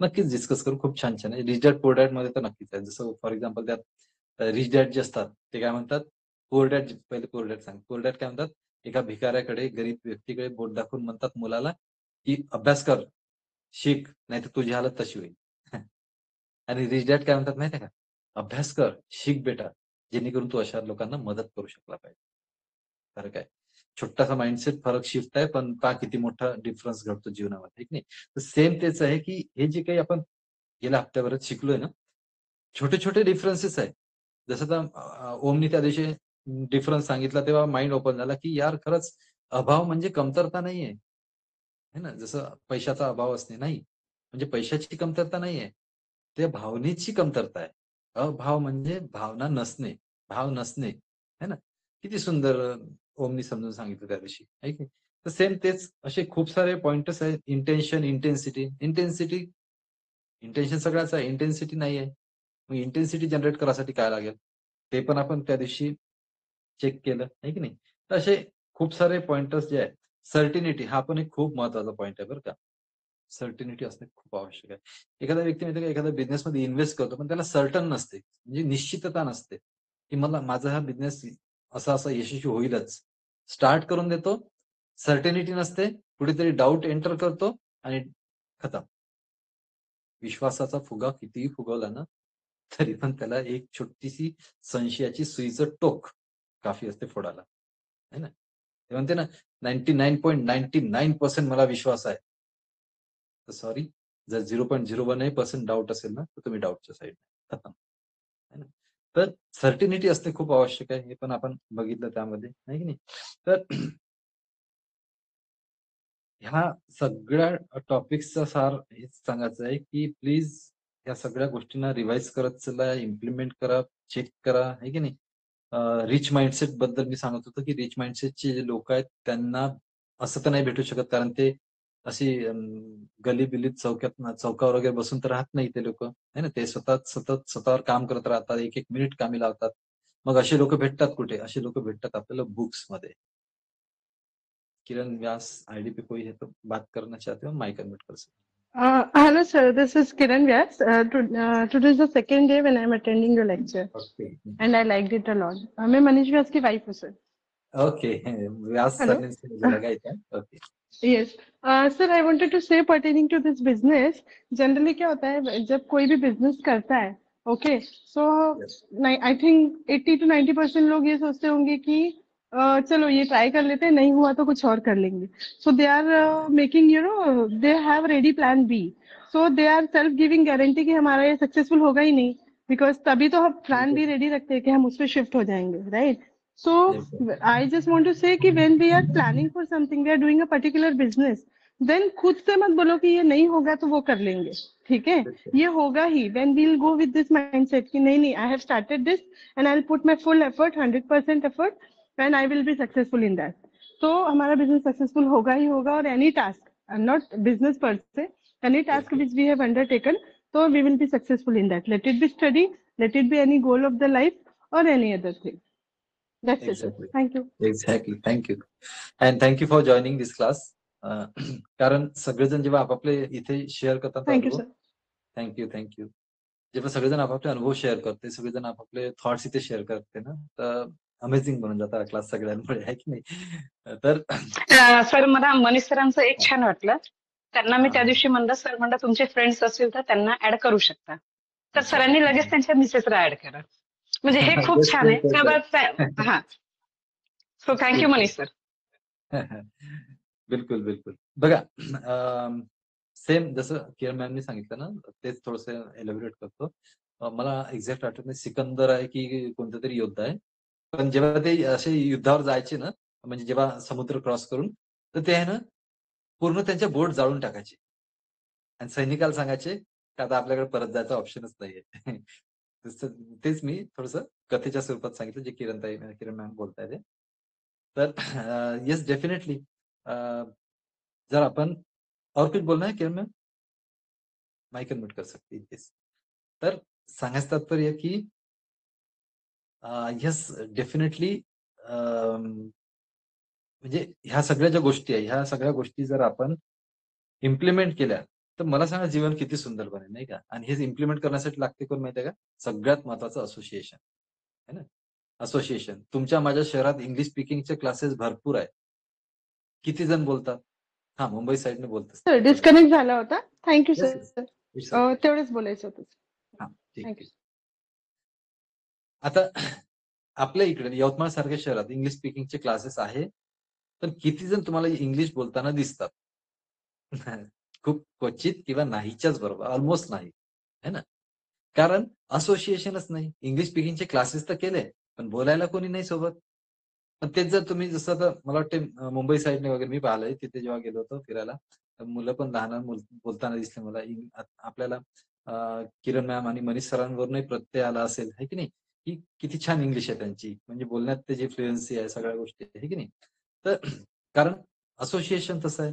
नक्कीच डिस्कस करू. खूप छान छान आहे. रिच डॅड पुअर डॅड मध्ये तर नक्कीच आहे. जसं फॉर एक्झाम्पल त्यात रिच डॅड जे असतात ते काय म्हणतात, पुअर डॅड, पहिले पुअर डॅड सांग. पुअर डॅड काय म्हणतात, एका भिकाऱ्याकडे, गरीब व्यक्तीकडे बोट दाखवून म्हणतात मुलाला की अभ्यास कर, शिक, नाहीतर तुझी हालत तशी होईल. आणि रिच डॅड काय म्हणतात माहितीये का, अभ्यास कर, शिक बेटा, जेणेकरून तू अशा लोकांना मदत करू शकला पाहिजे. फरक आहे. छोटासा माइंडसेट फरक शिफ्ट आहे, पण पहा किती मोठा डिफरन्स घडतो जीवनामध्ये, है की नाही? तर सेम तेच आहे की हे जे काही आपण गेल्या हप्त्याभरात शिकलोय ना, छोटे छोटे डिफरन्सेस आहेत. जसं तर ओमनी त्या दिवशी डिफरन्स सांगितला तेव्हा माइंड ओपन झाला की यार खरंच अभाव म्हणजे कमतरता नाहीये, है ना? जसं पैशाचा अभाव असणे नाही, म्हणजे पैशाची कमतरता नाहीये, त्या भावनेची कमतरता आहे. अभाव म्हणजे भावना नसणे, भाव नसणे, है ना? किती सुंदर ओमनी समजून सांगितलं त्या दिवशी, आहे की नाही? तर सेम तेच असे खूप सारे पॉइंटर्स आहेत. Intention, intensity. इंटेन्सिटी, इंटेन्शन सगळ्याच आहे, इंटेन्सिटी नाहीये. मग इंटेन्सिटी जनरेट करायसाठी काय लागेल? ते पण आपण त्या दिवशी चेक केलं, आहे की नाही? तर असे खूप सारे पॉइंटर्स जे आहेत. सर्टिनिटी हा पण एक खूप महत्वाचा पॉइंट आहे बरं का. सर्टिनिटी असणे खूप आवश्यक आहे. एखादा व्यक्ती माहिती आहे का, एखाद्या बिझनेसमध्ये इन्व्हेस्ट करतो, पण त्याला सर्टन नसते, म्हणजे निश्चितता नसते, की मला माझा हा बिझनेस असा यशस्वी होईलच. स्टार्ट करून देतो, सर्टिनिटी नसते, कुठेतरी डाऊट एंटर करतो आणि खतम. विश्वासाचा फुगा कितीही फुगवला ना, तरी पण त्याला एक छोटीशी संशयाची सुईचं टोक काफी असते फोडायला, है ना? ते म्हणते ना 99.99% मला विश्वास आहे. तर सॉरी, जर 0.01% डाऊट असेल ना, तर तुम्ही डाऊटच्या साईडने खतम. है ना? तर सर्टिनिटी असणे खूप आवश्यक आहे. हे पण आपण बघितलं त्यामध्ये, आहे की नाही? तर ह्या सगळ्या टॉपिक्सचा सार हेच सांगायचं आहे, की प्लीज या सगळ्या गोष्टींना रिवाइज करत चला, इम्प्लिमेंट करा, चेक करा, आहे की नाही? रिच माइंडसेट बद्दल मी सांगत होतो, की रिच माइंडसेटचे जे लोक आहेत त्यांना असं तर नाही भेटू शकत, कारण ते अशी गली-बिलीत चौकावर वगैरे बसून तर राहत नाही ते लोकं, आहे ना? ते सतत स्वतःवर काम करत राहतात. एक-एक मिनिट कामी लावतात. मग असे लोक भेटतात कुठे? असे लोक भेटतात आपल्याला बुक्समध्ये. किरण व्यास आईडी पे कोई है तो बात करना चाहते हो, माइक अनम्यूट कर सकते Hello, sir. This is Kiran Vyas. Today is the second day when I am attending your lecture, हो. Okay. and I liked it a lot. मैं मनीष व्यास की वाइफ हूँ, sir. ओके. व्यास Hello. सरनेम से मुझे लगा ही था. Okay. Yes. Sir, I wanted to say pertaining to this business. Generally क्या होता है जब कोई भी business करता है, okay, so Yes. I think 80 to 90% लोग ये सोचते होंगे कि चलो ये ट्राई कर लेते हैं, नहीं हुआ तो कुछ और कर लेंगे. So they are making, they have ready plan B. So they are self giving guarantee कि हमारा ये successful होगा ही नहीं, because तभी तो हम plan B ready रखते हैं कि हम उस पे shift हो जाएंगे, right? So Yes. I just want to say कि when we are planning for something, we are doing a particular business, then खुद से मत बोलो कि ये नहीं होगा तो वो कर लेंगे, ठीक है? ये होगा ही. When we'll go with this mindset कि नहीं, I have started this and I'll put my full effort, 100% effort, and I will be successful in that. तो हमारा business successful होगा ही होगा. और any task, not business per se, any task which we have undertaken, so we will be successful in that. Let it be study, let it be any goal of the life or any other thing. That's it, sir. Exactly. Thank you. Exactly. Thank you. And thank you for joining this class. कारण सगळेजण जेव्हा आपापले इथे शेअर करतात Thank you, अनुभव, sir. थँक्यू. जेव्हा सगळेजण आपापले अनुभव शेअर करते, सगळेजण आपापले थॉट्स इथे शेअर करते ना, तर अमेझिंग बनून जाता हा क्लास सगळ्यांमुळे, आहे की नाही? तर सर मला मनीष सरांचं एक छान वाटलं. त्यांना मी त्या हां. दिवशी म्हणलं, सर म्हणलं तुमचे फ्रेंड्स असतील तर त्यांना ऍड करू शकता. तर अच्छा. सरांनी लगेच त्यांच्या मिसेसला ऍड करा. म्हणजे हे खूप बेस्ट छान आहे. फ्रेंड तोच आहे. हा. So thank you Manish sir. बिलकुल. बघा, सेम जसं किरण मॅमनी सांगितलं ना, तेच थोडंसं एलॅबोरेट करतो. मला एक्झॅक्ट आठवत नाही, सिकंदर आहे की कोणता तरी योद्धा आहे. पण जेव्हा ते असे युद्धावर जायचे ना, म्हणजे जेव्हा समुद्र क्रॉस करून, तर ते आहे ना, पूर्ण त्यांच्या बोट जाळून टाकायचे आणि सैनिकाला सांगायचे, की आता आपल्याकडे परत जायचा ऑप्शनच नाहीये. तेच मी थोडंसं कथेच्या स्वरूपात सांगितलं, जे किरण मॅम बोलताय ते. तर येस डेफिनेटली जर आपण और कुछ बोलना है किरण मैम? माइक अनम्यूट कर सकती है प्लीज. तर सांगायचं तात्पर्य की येस डेफिनेटली म्हणजे ह्या सगळ्या ज्या गोष्टी आहे, ह्या सगळ्या गोष्टी जर आपण इम्प्लिमेंट केल्या, तर मला सांगा जीवन किती सुंदर बनेल, नाही का? आणि हे इम्प्लिमेंट करण्यासाठी लागते कोण माहिती आहे का? सगळ्यात महत्वाचं असोसिएशन, है ना? असोसिएशन. तुमच्या माझ्या शहरात इंग्लिश स्पीकिंगचे क्लासेस भरपूर आहेत. किती जण बोलतात? हां, मुंबई साइडने बोलत सर असतात. डिस्कनेक्ट झाला होता. Thank you yes, yes. Sir. It's okay. तेवढंच बोलायचं होतं. हां, ठीक, थँक्यू. ठीक. आता आपल्या इकडे यवतमाळ सारख्या शहरात इंग्लिश स्पीकिंगचे क्लासेस आहे, पण किती जण तुम्हाला इंग्लिश बोलताना दिसतात? खूप क्वचित किंवा नाहीच्याच बरोबर, ऑलमोस्ट नाही, है ना? कारण असोसिएशनच नाही. इंग्लिश स्पीकिंगचे क्लासेस तर केले, पण बोलायला कोणी नाही सोबत. पण तेच जर तुम्ही जसं आता मला वाटते मुंबई साइडने वगैरे मी पाहिलंय, तिथे जेव्हा गेलो होतो फिरायला, तर मुलं पण लहान बोलताना दिसले मला. आपल्याला किरण मॅम आणि मनीष सरांवरूनही प्रत्यय आला असेल, है की नाही? की किती छान इंग्लिश आहे त्यांची. म्हणजे बोलण्यात त्याची फ्लुएन्सी आहे, सगळ्या गोष्टी आहे की नाही? तर कारण असोसिएशन तसं आहे.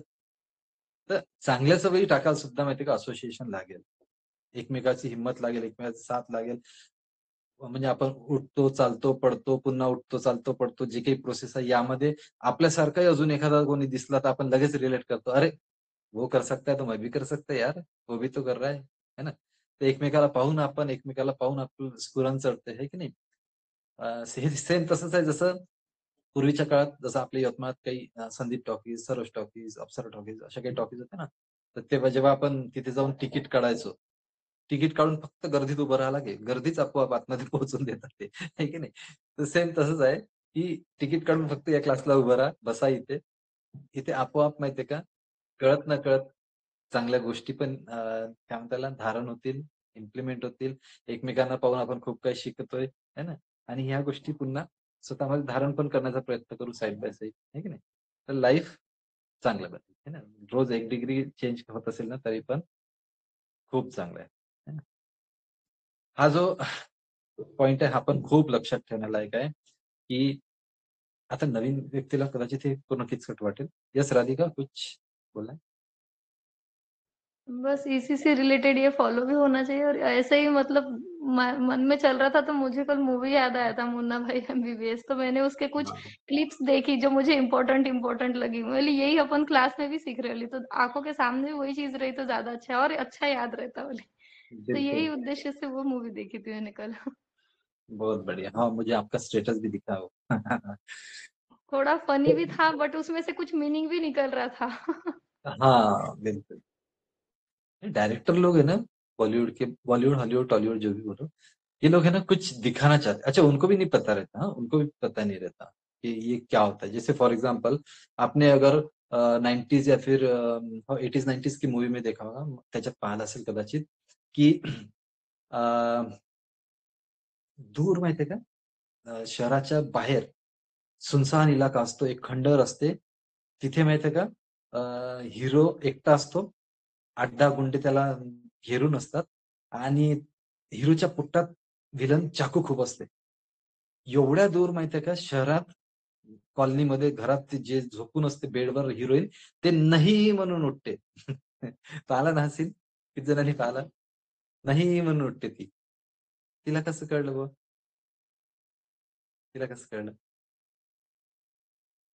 तर चांगल्या सवयी टाकायला सुद्धा माहिती का असोसिएशन लागेल. एकमेकाची हिंमत लागेल, एकमेकाचा साथ लागेल. म्हणजे आपण उठतो, चालतो, पडतो, पुन्हा उठतो, चालतो, पडतो, जी काही प्रोसेस आहे यामध्ये आपल्यासारखाही अजून एखादा कोणी दिसला तर आपण लगेच रिलेट करतो. अरे! वो कर सकता है तो मैं भी कर सकता है यार, वो भी तो कर रहा है ना? तर एकमेकाला पाहून आपलं स्फुरण चढते, है की नाही? सेम तसंच आहे जसं पूर्वीच्या काळात जसं आपल्या यवतमाळात काही संदीप टॉकीज, सरोज टॉकीज, अप्सरा टॉकीज अशा काही टॉकीज होत्या ना, तर तेव्हा जेव्हा आपण तिथे जाऊन तिकीट काढायचो, तिकीट काढून फक्त गर्दीत उभं राहावं लागेल. गर्दीच आपोआप आतमध्ये पोहोचून देतात ते, आहे की नाही? तर सेम तसंच आहे, की तिकीट काढून फक्त या क्लासला उभं राहा, बसा इथे. इथे आपोआप माहितीये का, कळत-नकळत चांगल्या गोष्टी पण काय म्हणतात त्याला धारण होतील, इम्प्लिमेंट होतील. एकमेकांना पाहून आपण खूप काही शिकतोय, है ना? आणि ह्या गोष्टी पुन्हा स्वतःमध्ये धारण पण करण्याचा प्रयत्न करू साइड बाय साइड, आहे की नाही? तर लाईफ चांगलं बनेल, है ना? रोज 1 डिग्री चेंज होत असेल ना, तरी पण खूप चांगलं आहे. है ना? हा जो पॉइंट आहे, हा पण खूप लक्षात ठेवण्यालायक आहे, की आता नवीन व्यक्तीला कदाचित हे पूर्ण किचकट वाटेल. येस राधिका कुछ बोलना है? बस इसी से रिलेटेड ये फॉलो भी होना चाहिए और ऐसे ही मतलब मन में चल रहा था तो मुझे कल मूवी याद आया था मुन्ना भाई एमबीबीएस, तो मैंने उसके कुछ हाँ, क्लिप्स देखी जो मुझे इम्पोर्टेंट लगी। बोली यही अपन क्लास में भी सीख रहे होली, तो आंखों के सामने भी वही चीज रही तो ज्यादा अच्छा और अच्छा याद रहता बोली। तो यही बिल्कुल। उद्देश्य से वो मूवी देखी थी मैंने कल। बहुत बढ़िया। हाँ, मुझे आपका स्टेटस भी दिखा वो। थोड़ा फनी भी था बट उसमें से कुछ मीनिंग भी निकल रहा था। हाँ, बिल्कुल। डायरेक्टर लोग है ना, बॉलीवुड, हॉलीवुड, टॉलीवुड जो भी बोलो, ये लोग है ना कुछ दिखाना चाहते हैं। अच्छा उनको भी नहीं पता रहता, हाँ, उनको भी पता नहीं रहता कि ये क्या होता है। जैसे फॉर एग्जांपल आपने अगर 90s या फिर 80s 90s की मूवी में देखा होगा, त्याच्यात पाहिलं असेल कदाचित, की अ, दूर माहितीये का शहराच्या बाहेर सुनसान इलाका असतो, एक खंडर असते. तिथे माहितीये का हिरो एकटा असतो. 8-10 गुंडे त्याला घेरून असतात आणि हिरोच्या पोटात व्हिलन चाकू खूप असते. एवढ्या दूर माहितीये का शहरात कॉलनीमध्ये घरात ते जे झोपून असते बेडवर हिरोईन, ते नाही म्हणून उठते. पाहिला ना हा सीन? किती जणांनी पाहिला? नाही म्हणून उठते ती. तिला कसं कळलं बुवा? तिला कसं कळलं?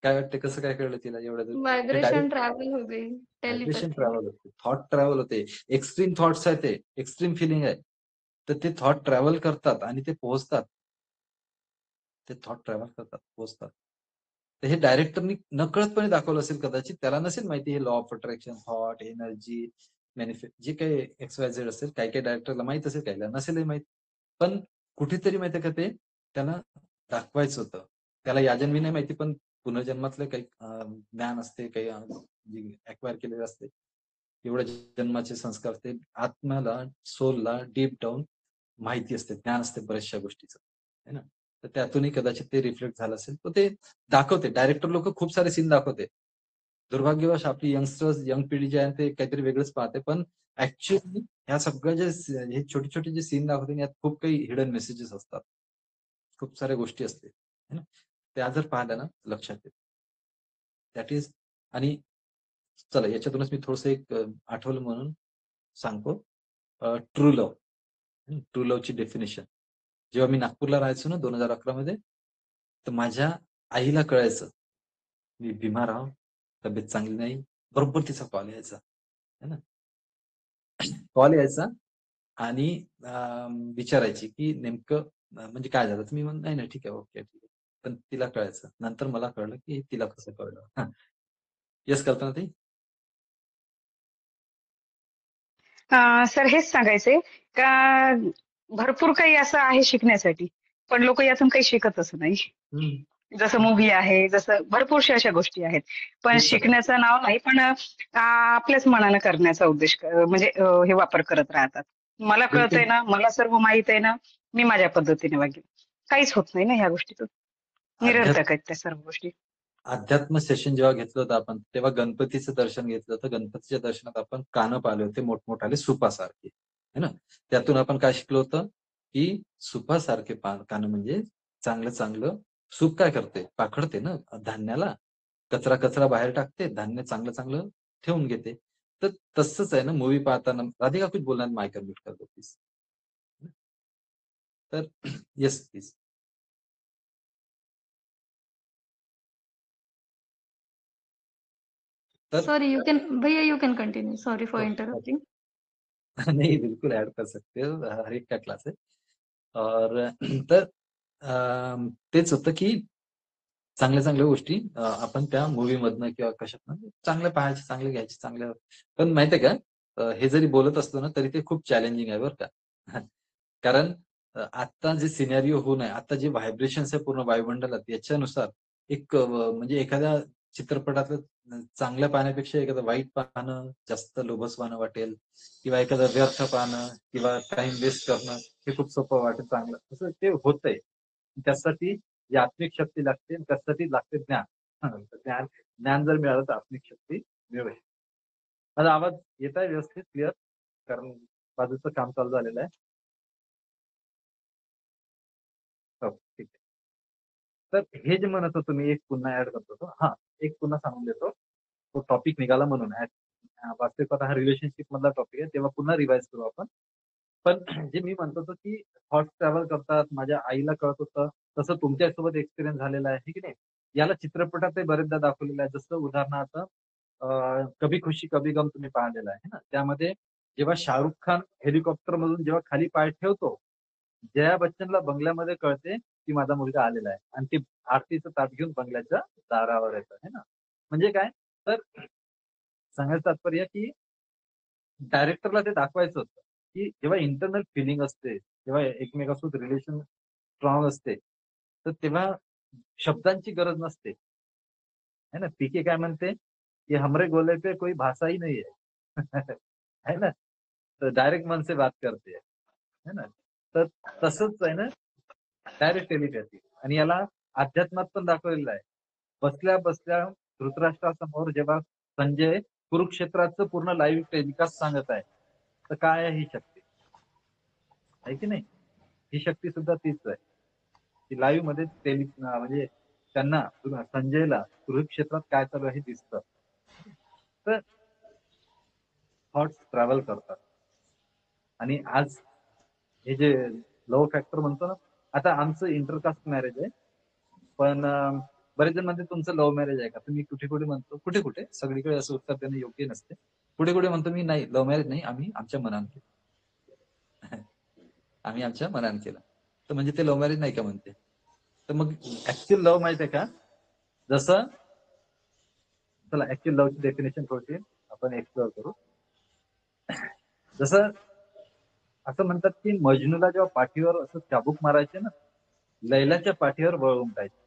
काय वाटतं कसं काय कळलं तिला एवढ्या दूर? ते वाइब्रेशन डायरेक्ट ट्रैवल हो गई, व्हायब्रेशन टेलीपैथी। ट्रॅव्हल होते, थॉट ट्रॅव्हल होते. एक्स्ट्रीम थॉट्स आहेत ते, एक्स्ट्रीम फिलिंग आहे. तर ते थॉट ट्रॅव्हल करतात आणि ते पोहोचतात. ते थॉट ट्रॅव्हल करतात, पोहोचतात. तर हे डायरेक्टरनी नकळतपणे दाखवलं असेल कदाचित. त्याला नसेल माहिती हे law of attraction, thought, energy, जे काही एक्स-वाय-झेड असेल, काही-काही डायरेक्टरला माहीत असेल, काहीला नसेलही माहीत. पण कुठेतरी माहिती आहे का ते त्याला दाखवायचं होतं. त्याला याजन्मी नाही माहिती, पण पुनर्जन्मातलं काही ज्ञान असते, काही जे अॅक्वायर केलेलं असते. एवढ्या जन्माचे संस्कार असते. आत्म्याला, सोलला डीप डाउन माहिती असते, ज्ञान असते बऱ्याचशा गोष्टीचं. है ना? तर त्यातूनही कदाचित ते रिफ्लेक्ट झालं असेल. तर ते दाखवते डायरेक्टर लोक खूप सारे सीन दाखवते. दुर्भाग्यवश आपली यंगस्टर्स, यंग पिढी जी आहे ते काहीतरी वेगळंच पाहते. पण ऍक्च्युअली ह्या सगळ्या हे छोटे छोटे जे सीन दाखवते ना, यात खूप काही हिडन मेसेजेस असतात. खूप साऱ्या गोष्टी असते है ना, त्या जर पाहिल्या ना लक्षात येते. That is. आणि चला याच्यातूनच मी थोडस एक आठवलं म्हणून सांगतो. True love. ट्रू लव्हची डेफिनेशन. जेव्हा मी नागपूरला राहायचो ना 2011 मध्ये, तर माझ्या आईला कळायचं मी बिमार आहो, तब्येत चांगली नाही. बरोबर तिचा कॉल यायचा है ना. कॉल यायचा आणि विचारायची की नेमकं म्हणजे काय झालं. तर मी म्हणून नाही नाही ठीक आहे, ओके ठीक आहे. पण तिला कळायचं. नंतर मला कळलं की तिला कसं कळलं. येस कल्पना ताई. सर हेच सांगायचंय का भरपूर काही असं आहे शिकण्यासाठी, पण लोक यातून काही शिकतच नाही. जसं मूवी आहे, जसं भरपूरशा अशा गोष्टी आहेत, पण खूप साऱ्या. शिकण्याचं नाव नाही, पण आपल्याच मनानं करण्याचा उद्देश म्हणजे हे वापर करत राहतात. मला कळतंय बिलकुल. ना, मला सर्व माहित आहे ना, मी माझ्या पद्धतीने वागेन. काहीच होत नाही ना ह्या गोष्टीतून. निरर्थक आहेत त्या सर्व गोष्टी. अध्यात्म सेशन जेव्हा घेतलं होतं आपण, तेव्हा गणपतीचं दर्शन घेतलं होतं. गणपतीच्या दर्शनात आपण कानं पाहिले होते मोठमोठाले सुपासारखे है ना. त्यातून आपण काय शिकलो होतं की सुपासारखे कानं म्हणजे चांगलं चांगलं. सूप काय करते, पाखडते ना धान्याला. कचरा कचरा बाहेर टाकते, धान्य चांगलं चांगलं ठेवून घेते. तर तसंच आहे ना मूवी पाहताना. राधिका कुछ बोलणार, मायकर म्यूट कर दो प्लीज. तर येस प्लीज. तर सॉरी, यू कैन भैया, you can continue. Sorry for interrupting. नहीं बिल्कुल ऐड कर सकते हो, हर एक का क्लास आहे. और तर तेच होतं की चांगल्या चांगल्या गोष्टी आपण त्या मूवी मधनं किंवा कशातनं चांगलं पाहायचे, चांगले घ्यायचे, चांगलं. पण माहितीये का हे जरी बोलत असतो ना तरी ते खूप चॅलेंजिंग आहे बरं का. कारण आता जे सिनेरिओ होऊन आहे, आता जे व्हायब्रेशन्स आहे पूर्ण वायुमंडलात, याच्यानुसार एक म्हणजे एखाद्या चित्रपटातलं चांगलं पाहण्यापेक्षा एखादं वाईट पाहणं जास्त लोभसवाणं वाटेल, किंवा एखादं व्यर्थ पाहणं किंवा टाइम वेस्ट करणं हे खूप सोपं वाटेल, चांगलं असं ते होतंय. त्यासाठी जी आत्मिक शक्ती लागते, त्यासाठी लागते ज्ञान. ज्ञान ज्ञान जर मिळालं तर आत्मिक शक्ती मिळू शकते. माझा आवाज येत आहे व्यवस्थित क्लिअर, कारण बाजूचं काम चालू झालेलं आहे. हो ठीक आहे. तर हे जे म्हणत होतो मी, एक पुन्हा ऍड करतो तो. हा, एक पुन्हा सांगून देतो. तो टॉपिक निघाला म्हणून वास्तविकता हा रिलेशनशिप मधला टॉपिक आहे, तेव्हा पुन्हा रिवाइज करू आपण. पण जे मी म्हणतो होतो की थॉट्स ट्रॅव्हल करतात, माझ्या आईला कळत होतं, तसं तुमच्यासोबत एक्सपिरियन्स झालेला आहे की नाही. याला चित्रपटातही बरेचदा दाखवलेलं आहे. जसं उदाहरणार्थ कभी खुशी कभी गम तुम्ही पाहिलेला आहे ना. त्यामध्ये जेव्हा शाहरुख खान हेलिकॉप्टर मधून जेव्हा खाली पाय ठेवतो, जया बच्चनला बंगल्यामध्ये कळते की माझा मुलगा आलेला आहे, आणि ती आरतीचं ताट घेऊन बंगल्याच्या दारावर येतं है ना. म्हणजे काय, तर सांगायचं तात्पर्य की डायरेक्टरला ते दाखवायचं होतं की जेव्हा इंटरनल फिलिंग असते, जेव्हा एकमेकांसोबत रिलेशन स्ट्रॉंग असते, तर तेव्हा शब्दांची गरज नसते है ना. पीके काय म्हणते की हमरे गोले पे कोई भाषा ही नहीं है. है ना. तर डायरेक्ट मन से बात करते है ना. तर तसंच आहे ना, डायरेक्ट टेलिपॅथी. आणि याला अध्यात्मात पण दाखवलेलं आहे. बसल्या बसल्या धृतराष्ट्रासमोर जेव्हा संजय कुरुक्षेत्राचं पूर्ण लाईव्ह टेलिकास्ट सांगत आहे, तर काय आहे ही शक्ती, आहे की नाही. ही शक्ती सुद्धा तीच आहे की लाईव्ह मध्ये म्हणजे त्यांना संजयला कुरुक्षेत्रात काय चालू आहे हे दिसतं. तर थॉट्स ट्रॅव्हल करतात. आणि आज हे जे लव्ह फॅक्टर म्हणतो ना, आता आमचं इंटरकास्ट मॅरेज आहे, पण बरेच जण म्हणते तुमचं लव्ह मॅरेज आहे का. तुम्ही कुठे कुठे म्हणतो, कुठे कुठे, सगळीकडे असं उत्तर देणं योग्य नसते. कुठे कुठे म्हणतो मी नाही, लव्ह मॅरेज नाही, आम्ही आमच्या मनाने केलं. आम्ही आमच्या मनाने केलं. तर म्हणजे ते लव्ह मॅरेज नाही का म्हणते. तर मग ऍक्च्युअल लव्ह माहिती आहे का, जसं चला ऍक्च्युअल लव्हची डेफिनेशन थोडी आपण एक्सप्लोअर करू. जसं असं म्हणतात की मजनूला जेव्हा पाठीवर असं चाबूक मारायचे ना, लैलाच्या पाठीवर बळ उमटायचे.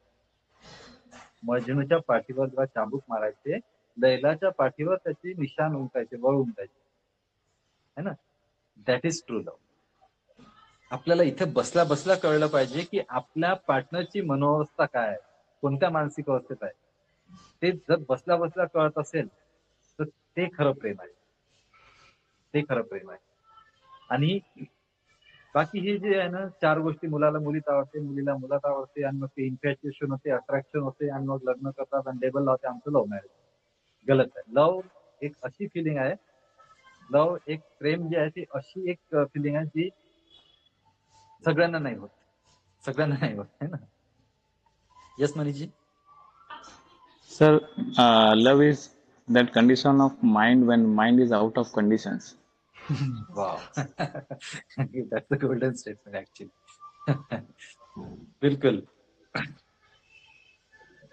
मजनूच्या पाठीवर जेव्हा चाबूक मारायचे, लैलाच्या पाठीवर त्याची निशाण उमटायचे, बळ उमटायचे है ना. That is true love. आपल्याला इथे बसल्या बसल्या कळलं पाहिजे की आपल्या पार्टनरची मनोवस्था काय आहे, कोणत्या मानसिक अवस्थेत आहे. ते जर बसल्या बसल्या कळत असेल तर ते खरं प्रेम आहे. ते खरं प्रेम आहे. आणि बाकी हे जे आहे ना, 4 गोष्टी, मुलाला मुलीत आवडते, मुलीला मुलात आवडते आणि मग ते इन्फॅच्युएशन होते, अट्रॅक्शन होते आणि मग लग्न करतात आणि लेबल लावते आमचं लव्ह मॅरेज. गलत आहे. लव्ह एक अशी फिलिंग आहे, लव्ह एक प्रेम जे आहे ती अशी एक फिलिंग आहे जी सगळ्यांना नाही होत. सगळ्यांना नाही होत है ना. Yes Manish ji. Sir, love is that condition of mind when mind is out of conditions. Wow. That's a golden statement actually. बिलकुल.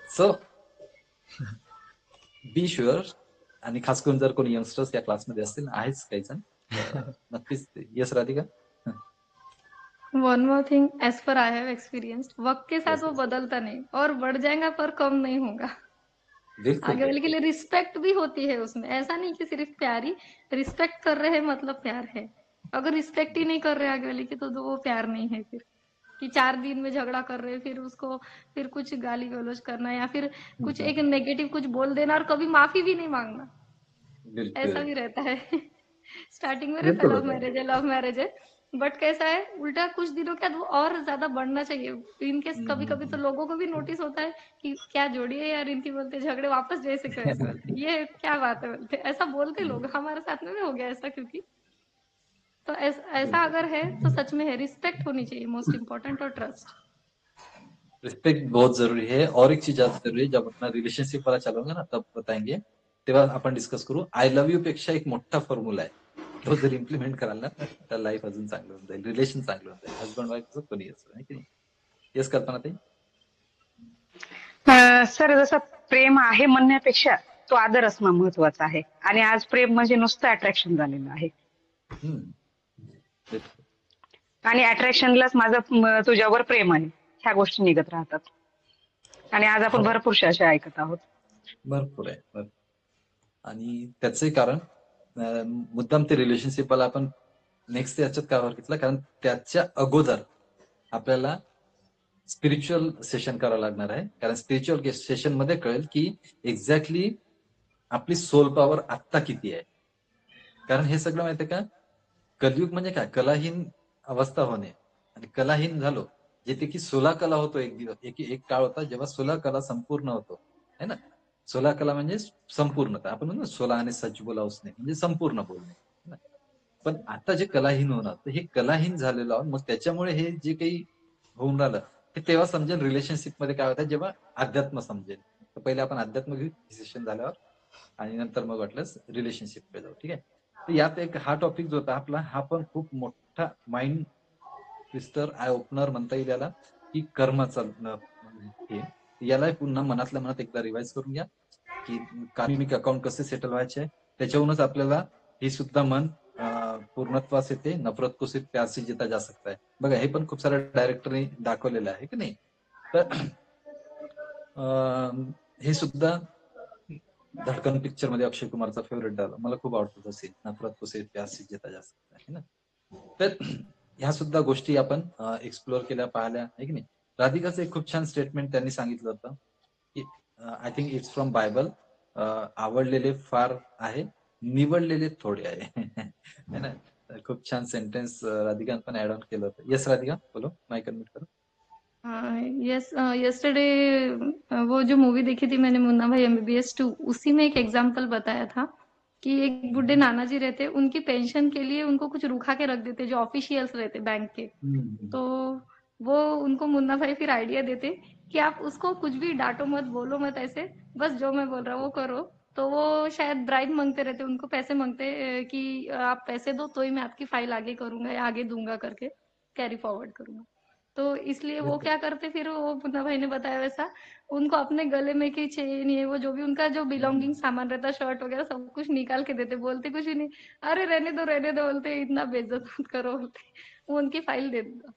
So be sure. आणि खास करून जर कोणी यंगस्टर्स या क्लासमध्ये असतील, आहेच काही जण, नक्कीच. Yes Radhika. One more thing, as per I have experienced, वक्त के साथ Yes, वो yes. बदलता नहीं और बढ़ जाएगा पर कम नहीं होगा. बिल्कुल आगे वाले के बिल्कुल. लिए रिस्पेक्ट भी होती है उसमें, ऐसा नहीं कि सिर्फ प्यार ही, रिस्पेक्ट कर रहे हैं मतलब प्यार है. अगर रिस्पेक्ट ही नहीं कर रहे आगे वाले की तो वो प्यार नहीं है फिर. कि 4 दिन में झगड़ा कर रहे, फिर उसको फिर कुछ गाली गलौज करना या फिर कुछ एक नेगेटिव कुछ बोल देना और कभी माफी भी नहीं मांगना, ऐसा बिल्कुल भी रहता है. स्टार्टिंग में रहता बिल्कुल होता है. लव मैरिज है, बट कैसा है उल्टा कुछ दिनों के बाद वो और ज्यादा बढ़ना चाहिए. इनकेस कभी कभी तो लोगों को भी नोटिस होता है कि क्या जोड़ी है यार इनकी, बोलते झगड़े वापस जैसे के वैसे बोलते, ये क्या बात है बोलते, ऐसा बोलते लोग. हमारे साथ में भी हो गया ऐसा. क्योंकि तो ऐसा अगर है तो सच में है, रिस्पेक्ट होनी चाहिए मोस्ट इम्पोर्टेंट, और ट्रस्ट. रिस्पेक्ट बहुत जरूरी है. और एक चीज ज्यादा जरूरी है, जब अपना रिलेशनशिप वाला चलोगे ना तब बताएंगे, तेव्हा आपण डिस्कस करू. आय लव्ह यू पेक्षा एक मोठा फॉर्म्युला आहे, तो जर इम्प्लिमेंट कराल ना तर लाईफ अजून चांगलं होऊन जाईल, रिलेशन चांगलं होऊन जाईल, हजबंड वाईफ कोणी असो, है की नाही. येस कल्पना ताई. सर, जसं प्रेम आहे म्हणण्यापेक्षा तो आदर असणं महत्वाचा आहे. आणि आज प्रेम म्हणजे नुसतं अट्रॅक्शन झालेलं आहे. बिलकुल. आणि अट्रॅक्शनलाच माझं तुझ्यावर प्रेम आहे, ह्या गोष्टी निघत राहतात. आणि आज आपण भरपूरशा अशा ऐकत आहोत. भरपूर आहे, भरपूर. आणि त्याचंही कारण मुद्दाम ते रिलेशनशिप वाला आपण नेक्स्ट याच्यात का घेतलं, कारण त्याच्या अगोदर आपल्याला स्पिरिच्युअल सेशन करावं लागणार आहे. कारण स्पिरिच्युअल सेशन मध्ये कळेल की एक्झॅक्टली आपली सोल पॉवर आत्ता किती आहे. कारण हे सगळं माहितीये का, कलयुग म्हणजे काय, कलाहीन अवस्था होणे. आणि कलाहीन झालो जिथे की 16 कला होतो. एक दिवस एक काळ होता जेव्हा 16 कला संपूर्ण होतो, है ना. 16 कला म्हणजे संपूर्णता. आपण म्हणतो 16 आणि सच बोला उसने, म्हणजे संपूर्ण बोलणे, है ना. पण आता जे कलाहीन होणार, तर हे कलाहीन झालेलं आहोत. मग त्याच्यामुळे हे जे काही होऊन राहिलं ते तेव्हा समजेल रिलेशनशिप मध्ये काय होतं, जेव्हा अध्यात्म समजेल. तर पहिले आपण अध्यात्म घेऊ डिसिशन झाल्यावर, आणि नंतर मग वाटलंच रिलेशनशिप जाऊ. ठीक आहे. तर यात एक हा टॉपिक जो होता आपला, हा पण खूप मोठा माइंड ट्विस्टर, आय ओपनर म्हणता येईल याला, की कर्माचा हे. याला पुन्हा मनातल्या मनात एकदा रिवाइज करून घ्या की कार्मिक अकाउंट कसे सेटल व्हायचे. त्याच्याहूनच आपल्याला हे सुद्धा मन पूर्णत्वास येते. नफरत को सिर्फ प्यार से जीता जा सकता है. बघा हे पण खूप साऱ्या डायरेक्टरने दाखवलेलं आहे की नाही. तर हे सुद्धा धडकन पिक्चर मध्ये अक्षय कुमारचा फेवरेट डायलॉग, मला खूप आवडतो तो सीन, नफरत को सिर्फ प्यार से जीता जा सकता है ना. तर ह्या सुद्धा गोष्टी आपण एक्सप्लोअर केल्या, पाहिल्या, आहे की नाही. राधिकाचं एक खूप छान स्टेटमेंट त्यांनी सांगितलं होतं की I think it's from Bible, आवडलेले फार आहे, निवडलेले थोडे आहे. है ना. खूप छान सेंटेन्स राधिकाने पण ऍड ऑन केलं होतं. येस राधिका बोलो, माइक अनम्यूट करो. यस, यस्टरडे वो जो मूवी देखी थी मैंने, मुन्ना भाई MBBS 2, उसी में एक एग्जाम्पल बताया था कि एक बुढ़े नाना जी रहते, उनकी पेंशन के लिए उनको कुछ रुका के रख देते जो ऑफिशियल्स रहते बैंक के. तो वो उनको मुन्ना भाई फिर आइडिया देते कि आप उसको कुछ भी डांटो मत, बोलो मत, ऐसे बस जो मैं बोल रहा हूँ वो करो. तो वो शायद ब्राइब मांगते रहते, उनको पैसे मांगते कि आप पैसे दो तो ही मैं आपकी फाइल आगे करूंगा या आगे दूंगा करके, कैरी फॉरवर्ड करूंगा. तो इसलिए वो क्या करते, फिर वो मुन्ना भाई ने बताया वैसा, उनको अपने गले में की चेन, ये वो जो भी उनका जो बिलोंगिंग सामान रहता, शर्ट वगैरह सब कुछ निकाल के देते, बोलते कुछ ही नहीं, अरे रहने दो बोलते, इतना बेइज्जत मत करो बोलते, वो उनकी फाइल दे दो.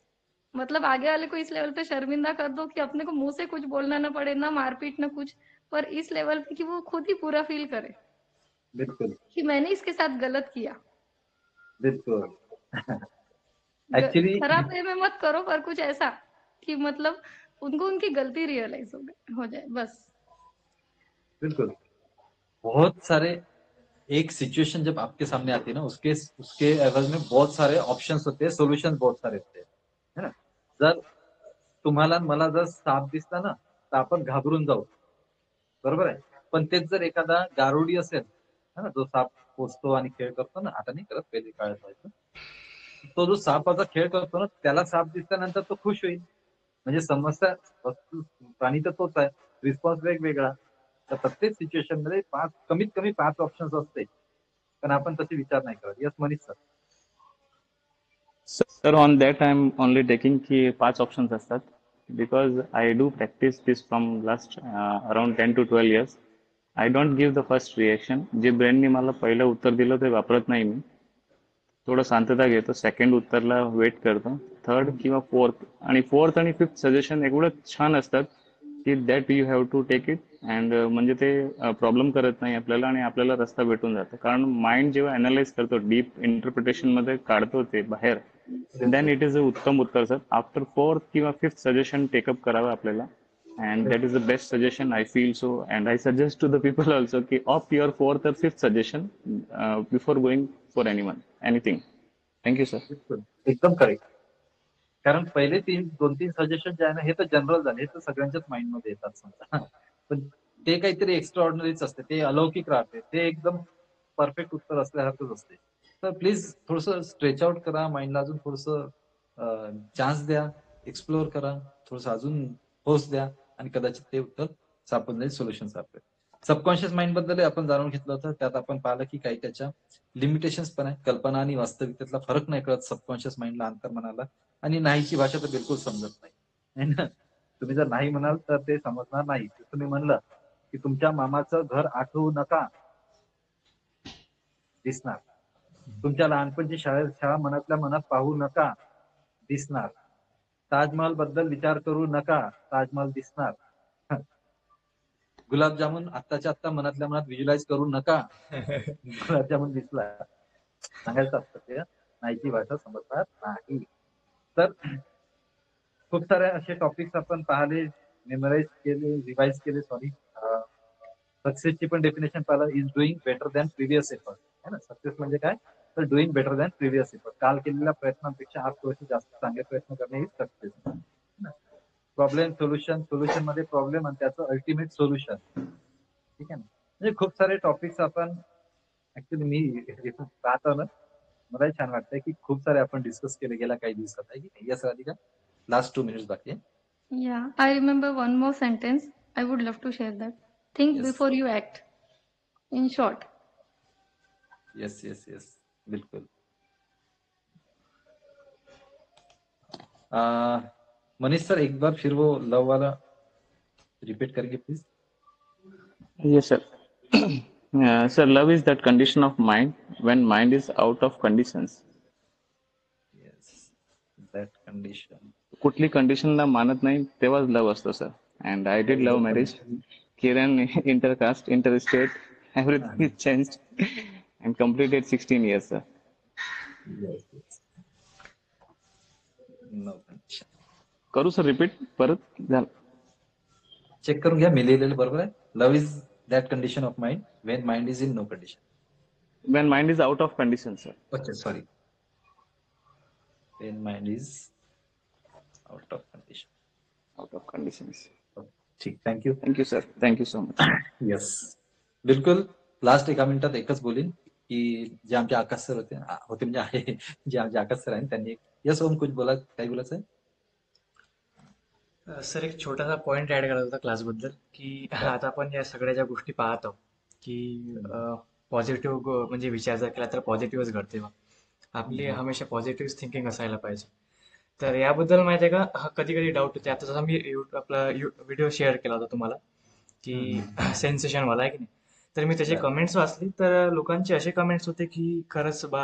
मतलब आगे वाले को इस लेवल पे शर्मिंदा कर दो कि अपने को मुंह से कुछ बोलना ना पड़े, ना मारपीट ना कुछ, पर इस लेवल पे कि वो खुद ही पूरा फील करे बिल्कुल कि मैंने इसके साथ गलत किया. बिल्कुल. एक्चुअली खराब वे में मत करो, पर कुछ ऐसा कि मतलब उनको उनकी गलती रियलाइज हो जाए बस। बिल्कुल, बहुत सारे एक सिचुएशन जब आपके सामने आती है ना, उसके उसके एवज में बहुत सारे ऑप्शंस होते हैं, सोल्युशन बहुत सारे होते हैं, है ना. जर तुम्हाला आणि मला जर साप दिसला ना, तर आपण घाबरून जाऊ, बरोबर आहे. पण तेच जर एखादा गारुडी असेल, है ना, जो साप पोचतो आणि खेळ करतो ना, आता नाही करत, पहिले काळात व्हायचं. तो जो सापाचा खेळ करतो ना, त्याला साप दिसल्यानंतर तो खुश होईल. म्हणजे समस्या वस्तू प्राणी तर तोच आहे, रिस्पॉन्स वेगवेगळा. तर प्रत्येक सिच्युएशन मध्ये कमीत कमी 5 ऑप्शन्स असते, पण आपण तसे विचार नाही करत. Yes Manish sir. Sir, on that I'm only taking की 5 options असतात because I do practice this from last around 10 to 12 years. I don't give the first reaction. जे ब्रेनने मला पहिलं उत्तर दिलं ते वापरत नाही मी. थोडं शांतता घेतो, सेकंड उत्तरला वेट करतो, थर्ड किंवा फोर्थ आणि फिफ्थ सजेशन एवढं छान असतात की that you have to take it and म्हणजे ते प्रॉब्लेम करत नाही आपल्याला आणि आपल्याला रस्ता भेटून जातो. कारण माइंड जेव्हा अनालाइज करतो, डीप इंटरप्रिटेशन मध्ये काढतो ते बाहेर, देन इट इज अ उत्तम उत्तर सर. आफ्टर फोर्थ किंवा फिफ्थ सजेशन टेकअप करावं आपल्याला. And that is the best suggestion I feel so, and I suggest to the people also ki opt your fourth or fifth suggestion before going for anything. Thank you sir. बिलकुल, एकदम करेक्ट. कारण पहिले 2-3 सजेशन जे आहे ना, हे तर जनरल झाले, हे तर सगळ्यांच्याच माइंड मध्ये येतात समजा. पण ते काहीतरी एक्स्ट्रा ऑर्डिनरीच असते, ते अलौकिक राहते, ते एकदम परफेक्ट उत्तर असल्यासारखंच असते. तर प्लीज थोडंसं स्ट्रेच आउट करा, माइंडला अजून थोडंसं चान्स द्या, एक्सप्लोअर करा, थोडंसं अजून फोर्स द्या, आणि कदाचित ते उत्तर सापडून जाईल, सोल्युशन सापडेल. सबकॉन्शियस माइंड बद्दल आपण जाणून घेतलं होतं. त्यात आपण पाहिलं की काही त्याच्या लिमिटेशन्स पण आहे. कल्पना आणि वास्तविकतेतला फरक नाही कळत सबकॉन्शियस माइंडला, अंतर्मनाला. आणि नाहीची भाषा तर बिलकुल समजत नाही, है ना. तुम्ही जर नाही म्हणाल तर ते समजणार नाही. तुम्ही म्हणलं की तुमच्या मामाचं घर आठवू नका, दिसणार. तुमच्या लहानपणची शाळा मनातल्या मनात पाहू नका, दिसणार. ताजमहल बद्दल विचार करू नका, ताजमहल दिसणार. गुलाबजामुन आत्ताच्या आत्ता मनातल्या मनात व्हिज्युअलाइज करू नका, गुलाबजामुन दिसला. सांगायचं असतं ते, नाहीची भाषा समजणार नाही. तर खूप सारे असे टॉपिक्स आपण पाहिले, मेमोराइज केले, रिवाइज केले. सॉरी, सक्सेसची पण डेफिनेशन पाहिलं, is doing better than previous effort, है ना. सक्सेस म्हणजे काय, तर doing better than previous effort. काल केलेल्या प्रयत्नांपेक्षा आज थोडेसे जास्त चांगले प्रयत्न करणे ही सक्सेस. प्रॉब्लेम सोल्युशन, सोल्युशन मध्ये प्रॉब्लेम आणि त्याचं अल्टिमेट सोल्युशन. ठीक आहे ना. म्हणजे खूप सारे टॉपिक्स आपण ऍक्च्युली मी पाहतो ना, मलाही छान वाटतंय की खूप सारे आपण डिस्कस केले गेल्या काही दिवसात, आहे की नाही. यस राधिका, लास्ट 2 minutes बाकी आहे. Yeah, I remember one more sentence. I would love to share that. Think Yes. before you act. In short. Yes yes yes, बिल्कुल. मनीष सर, एक बार फिर वो लव वाला रिपीट करेंगे please. Yes sir. Sir, love is that condition of mind when mind is out of conditions. Yes, that condition. कुठली कंडिशनला मानत नाही तेव्हाच लव असतो sir. And I did love marriage, Kiran intercaste, interstate, everything is changed and completed 16 years sir. Yes yes, no condition. करू सर रिपीट परत? झालं. चेक करून घ्या, मी लिहिलेलं बरोबर आहे. Love is that condition of mind when mind is in no condition. When mind is out of condition sir. अच्छा, sorry, when mind is out of condition. Out of conditions. ठीक, thank you. Thank you sir. Thank you so much. Yes, बिलकुल. लास्ट 1 मिनिटात एकच बोलीन की जे आमचे आकाश सर होते म्हणजे आहे, जे आमचे आकाश सर आहेत त्यांनी. यस ओम, कुछ बोला, काही बोलायचं आहे? सर, एक छोटासा पॉइंट ऍड करायचा होता क्लासबद्दल, की आता आपण या सगळ्या ज्या गोष्टी पाहत आहोत की पॉझिटिव्ह म्हणजे विचार जर केला तर पॉझिटिव्हच घडते. आपली हमेशा पॉझिटिव्ह थिंकिंग असायला पाहिजे. तर याबद्दल माहिती आहे का, कधी कधी डाऊट होते. आता जसा मी आपला व्हिडिओ शेअर केला होता तुम्हाला की सेन्सेशन वाला आहे की नाही, तर मी त्याचे कमेंट्स वाचले. तर लोकांचे असे कमेंट्स होते की खरंच बा,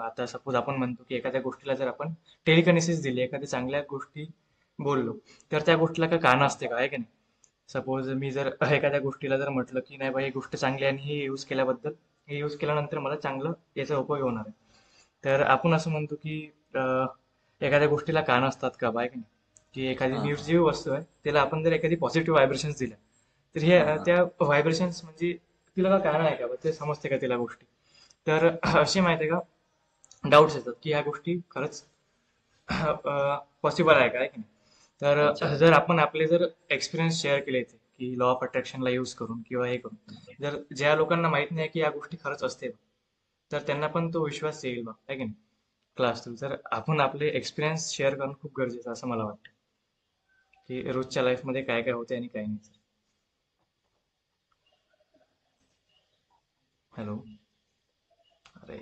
आता सपोज आपण म्हणतो की एखाद्या गोष्टीला जर आपण टेलिकनेसिस दिली, एखाद्या चांगल्या गोष्टी बोललो, तर त्या गोष्टीला काय कान असते का, आहे की नाही. सपोज मी जर एखाद्या गोष्टीला जर म्हटलं की नाही बा, ही गोष्ट चांगली आहे आणि ही यूज केल्याबद्दल, हे यूज केल्यानंतर मला चांगलं याचा उपयोग होणार आहे, तर आपण असं म्हणतो की एखाद्या गोष्टीला कान असतात का बाय की नाही, की एखादी हा, निर्जीव वस्तू आहे त्याला आपण जर एखादी पॉझिटिव्ह व्हायब्रेशन्स दिल्या तर हे हा, हा. त्या व्हायब्रेशन्स म्हणजे तिला का कान आहे का बा, ते समजते का तिला गोष्टी. तर अशी माहिती आहे का डाऊट्स येतात की ह्या गोष्टी खरंच पॉसिबल आहे का, आहे की नाही. तर अच्छा. जर आपण आपले जर एक्सपिरियन्स शेअर केले इथे की लॉ ऑफ अट्रॅक्शनला यूज करून किंवा हे करून, जर ज्या लोकांना माहित नाही की या गोष्टी खरंच असते बा, तर त्यांना पण तो विश्वास येईल बा, आहे की नाही. क्लास थ्रू तर आपण आपले एक्सपिरियन्स शेअर करणं खूप गरजेचं आहे असं मला वाटतं, की रोजच्या लाईफमध्ये काय काय होते आणि काय नाही. हॅलो. अरे